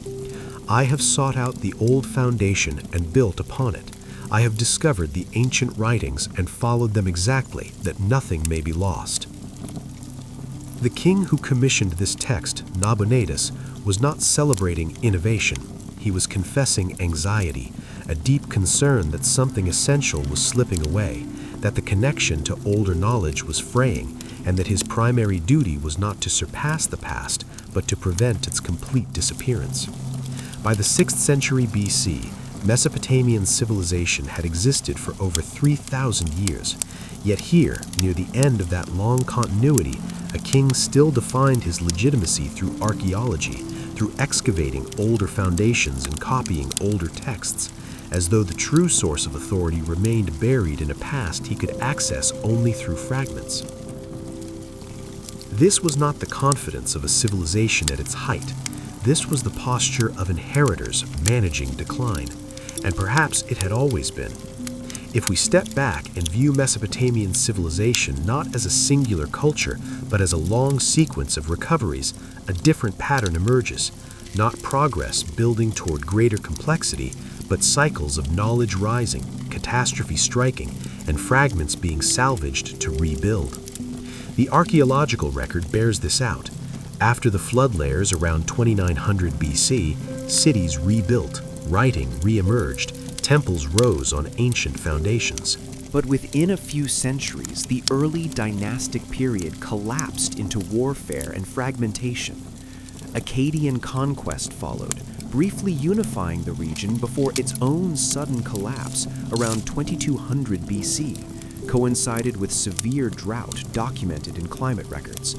I have sought out the old foundation and built upon it. I have discovered the ancient writings and followed them exactly, that nothing may be lost. The king who commissioned this text, Nabonidus, was not celebrating innovation. He was confessing anxiety, a deep concern that something essential was slipping away, that the connection to older knowledge was fraying, and that his primary duty was not to surpass the past, but to prevent its complete disappearance. By the 6th century BC, Mesopotamian civilization had existed for over 3,000 years. Yet here, near the end of that long continuity, a king still defined his legitimacy through archaeology, through excavating older foundations and copying older texts, as though the true source of authority remained buried in a past he could access only through fragments. This was not the confidence of a civilization at its height. This was the posture of inheritors managing decline, and perhaps it had always been. If we step back and view Mesopotamian civilization not as a singular culture, but as a long sequence of recoveries, a different pattern emerges, not progress building toward greater complexity, but cycles of knowledge rising, catastrophe striking, and fragments being salvaged to rebuild. The archaeological record bears this out. After the flood layers around 2900 BC, cities rebuilt, writing re-emerged, temples rose on ancient foundations. But within a few centuries, the early dynastic period collapsed into warfare and fragmentation. Akkadian conquest followed, briefly unifying the region before its own sudden collapse around 2200 BC, coincided with severe drought documented in climate records.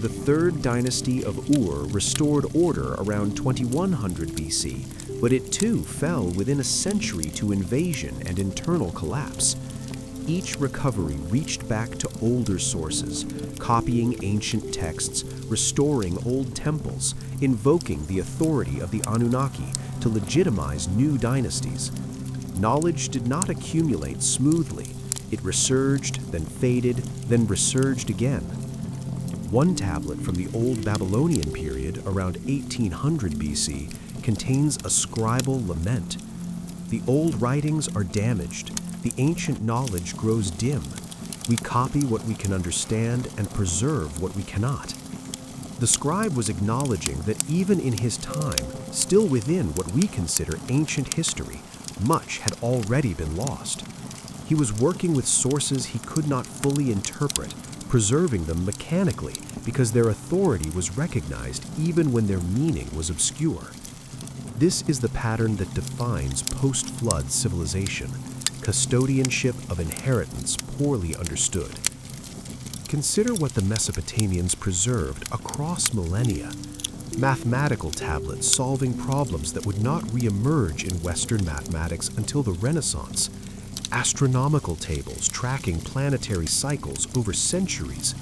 The third dynasty of Ur restored order around 2100 BC, but it too fell within a century to invasion and internal collapse. Each recovery reached back to older sources, copying ancient texts, restoring old temples, invoking the authority of the Anunnaki to legitimize new dynasties. Knowledge did not accumulate smoothly. It resurged, then faded, then resurged again. One tablet from the Old Babylonian period, around 1800 BC, contains a scribal lament. The old writings are damaged. The ancient knowledge grows dim. We copy what we can understand and preserve what we cannot. The scribe was acknowledging that even in his time, still within what we consider ancient history, much had already been lost. He was working with sources he could not fully interpret, preserving them mechanically because their authority was recognized even when their meaning was obscure. This is the pattern that defines post-flood civilization, custodianship of inheritance poorly understood. Consider what the Mesopotamians preserved across millennia: mathematical tablets solving problems that would not re-emerge in Western mathematics until the Renaissance, astronomical tables tracking planetary cycles over centuries,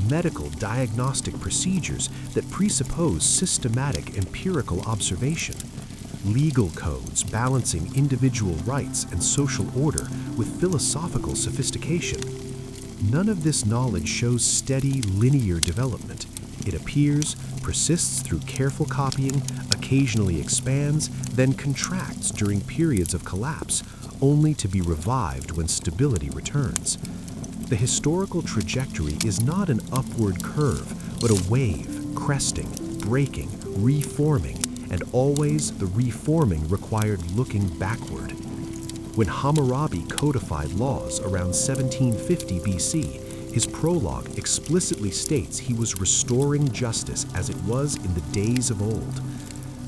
medical diagnostic procedures that presuppose systematic empirical observation, legal codes balancing individual rights and social order with philosophical sophistication. None of this knowledge shows steady, linear development. It appears, persists through careful copying, occasionally expands, then contracts during periods of collapse, only to be revived when stability returns. The historical trajectory is not an upward curve, but a wave, cresting, breaking, reforming, and always the reforming required looking backward. When Hammurabi codified laws around 1750 BC, his prologue explicitly states he was restoring justice as it was in the days of old.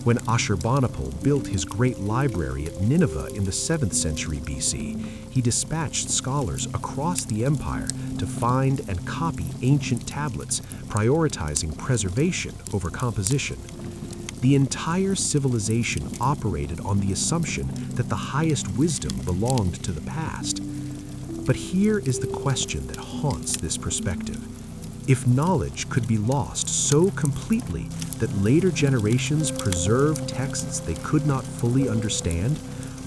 When Ashurbanipal built his great library at Nineveh in the 7th century BC, he dispatched scholars across the empire to find and copy ancient tablets, prioritizing preservation over composition. The entire civilization operated on the assumption that the highest wisdom belonged to the past. But here is the question that haunts this perspective. If knowledge could be lost so completely that later generations preserve texts they could not fully understand,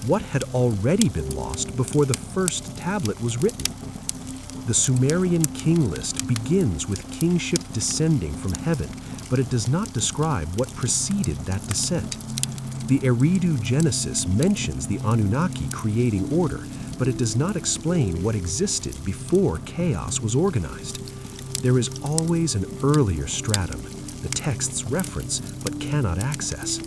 what had already been lost before the first tablet was written? The Sumerian King List begins with kingship descending from heaven, but it does not describe what preceded that descent. The Eridu Genesis mentions the Anunnaki creating order, but it does not explain what existed before chaos was organized. There is always an earlier stratum the texts reference but cannot access.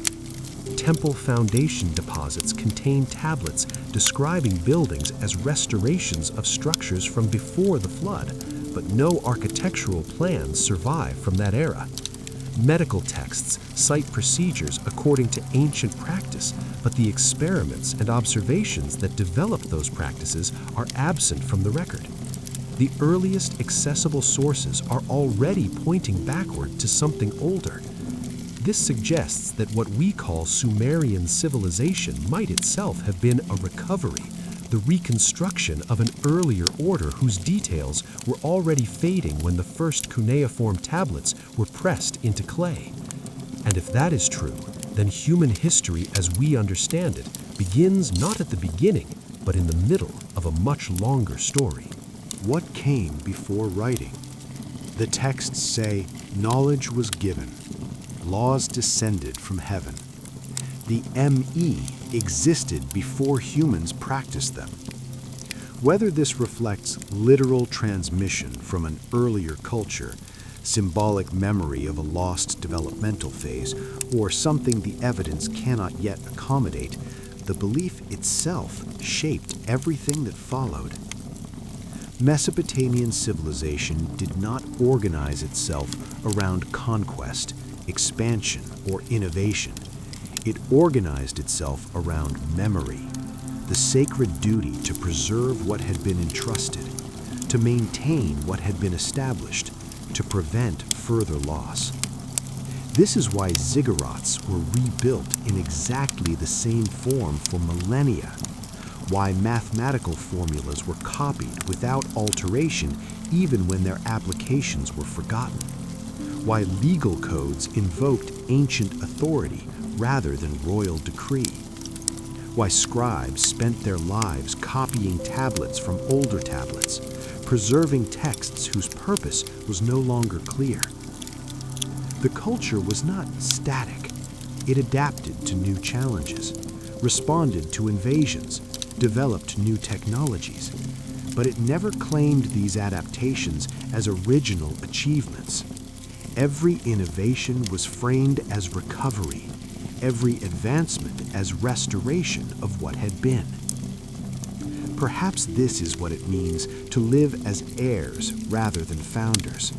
Temple foundation deposits contain tablets describing buildings as restorations of structures from before the flood, but no architectural plans survive from that era. Medical texts cite procedures according to ancient practice, but the experiments and observations that developed those practices are absent from the record. The earliest accessible sources are already pointing backward to something older. This suggests that what we call Sumerian civilization might itself have been a recovery, the reconstruction of an earlier order whose details were already fading when the first cuneiform tablets were pressed into clay. And if that is true, then human history as we understand it begins not at the beginning, but in the middle of a much longer story. What came before writing? The texts say, knowledge was given, laws descended from heaven. The ME existed before humans practiced them. Whether this reflects literal transmission from an earlier culture, symbolic memory of a lost developmental phase, or something the evidence cannot yet accommodate, the belief itself shaped everything that followed. Mesopotamian civilization did not organize itself around conquest, expansion, or innovation. It organized itself around memory, the sacred duty to preserve what had been entrusted, to maintain what had been established, to prevent further loss. This is why ziggurats were rebuilt in exactly the same form for millennia, why mathematical formulas were copied without alteration even when their applications were forgotten, why legal codes invoked ancient authority rather than royal decree, why scribes spent their lives copying tablets from older tablets, preserving texts whose purpose was no longer clear. The culture was not static. It adapted to new challenges, responded to invasions, developed new technologies, but it never claimed these adaptations as original achievements. Every innovation was framed as recovery, every advancement as restoration of what had been. Perhaps this is what it means to live as heirs rather than founders.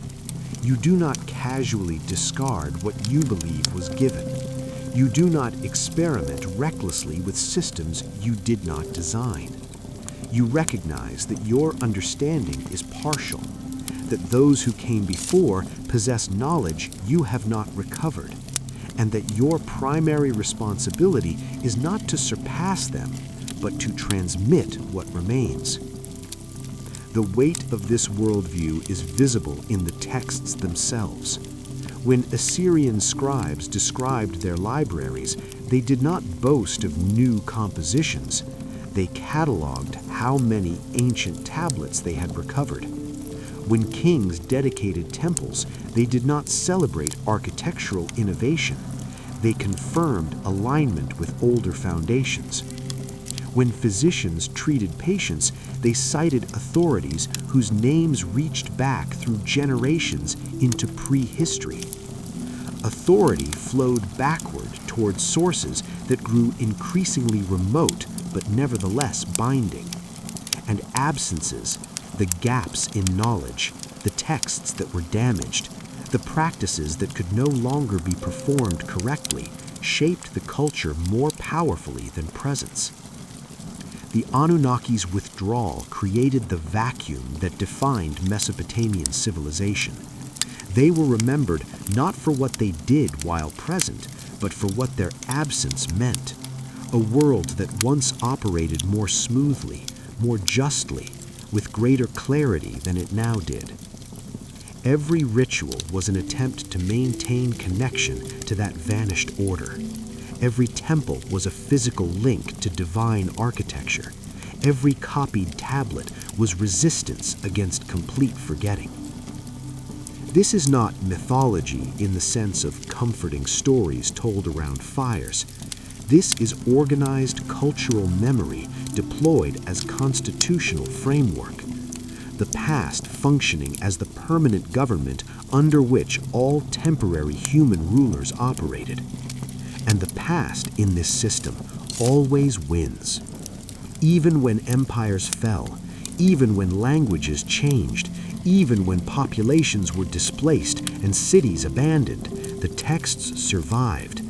You do not casually discard what you believe was given. You do not experiment recklessly with systems you did not design. You recognize that your understanding is partial, that those who came before possess knowledge you have not recovered, and that your primary responsibility is not to surpass them, but to transmit what remains. The weight of this worldview is visible in the texts themselves. When Assyrian scribes described their libraries, they did not boast of new compositions. They cataloged how many ancient tablets they had recovered. When kings dedicated temples, they did not celebrate architectural innovation. They confirmed alignment with older foundations. When physicians treated patients, they cited authorities whose names reached back through generations into prehistory. Authority flowed backward toward sources that grew increasingly remote but nevertheless binding. And absences, the gaps in knowledge, the texts that were damaged, the practices that could no longer be performed correctly, shaped the culture more powerfully than presence. The Anunnaki's withdrawal created the vacuum that defined Mesopotamian civilization. They were remembered not for what they did while present, but for what their absence meant. A world that once operated more smoothly, more justly, with greater clarity than it now did. Every ritual was an attempt to maintain connection to that vanished order. Every temple was a physical link to divine architecture. Every copied tablet was resistance against complete forgetting. This is not mythology in the sense of comforting stories told around fires. This is organized cultural memory deployed as constitutional framework. The past functioning as the permanent government under which all temporary human rulers operated. And the past in this system always wins. Even when empires fell, even when languages changed, even when populations were displaced and cities abandoned, the texts survived,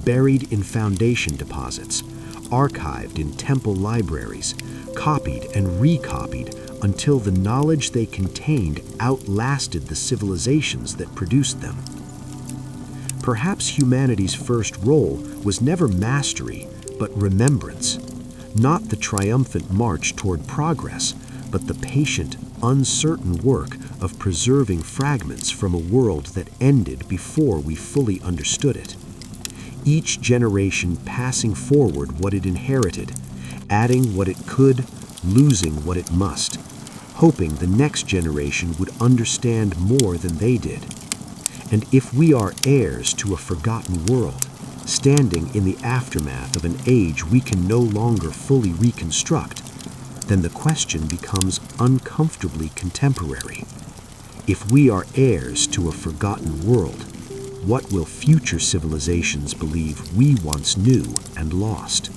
buried in foundation deposits, archived in temple libraries, copied and recopied until the knowledge they contained outlasted the civilizations that produced them. Perhaps humanity's first role was never mastery, but remembrance, not the triumphant march toward progress, but the patient, uncertain work of preserving fragments from a world that ended before we fully understood it. Each generation passing forward what it inherited, adding what it could, losing what it must, hoping the next generation would understand more than they did. And if we are heirs to a forgotten world, standing in the aftermath of an age we can no longer fully reconstruct, then the question becomes uncomfortably contemporary. If we are heirs to a forgotten world, what will future civilizations believe we once knew and lost?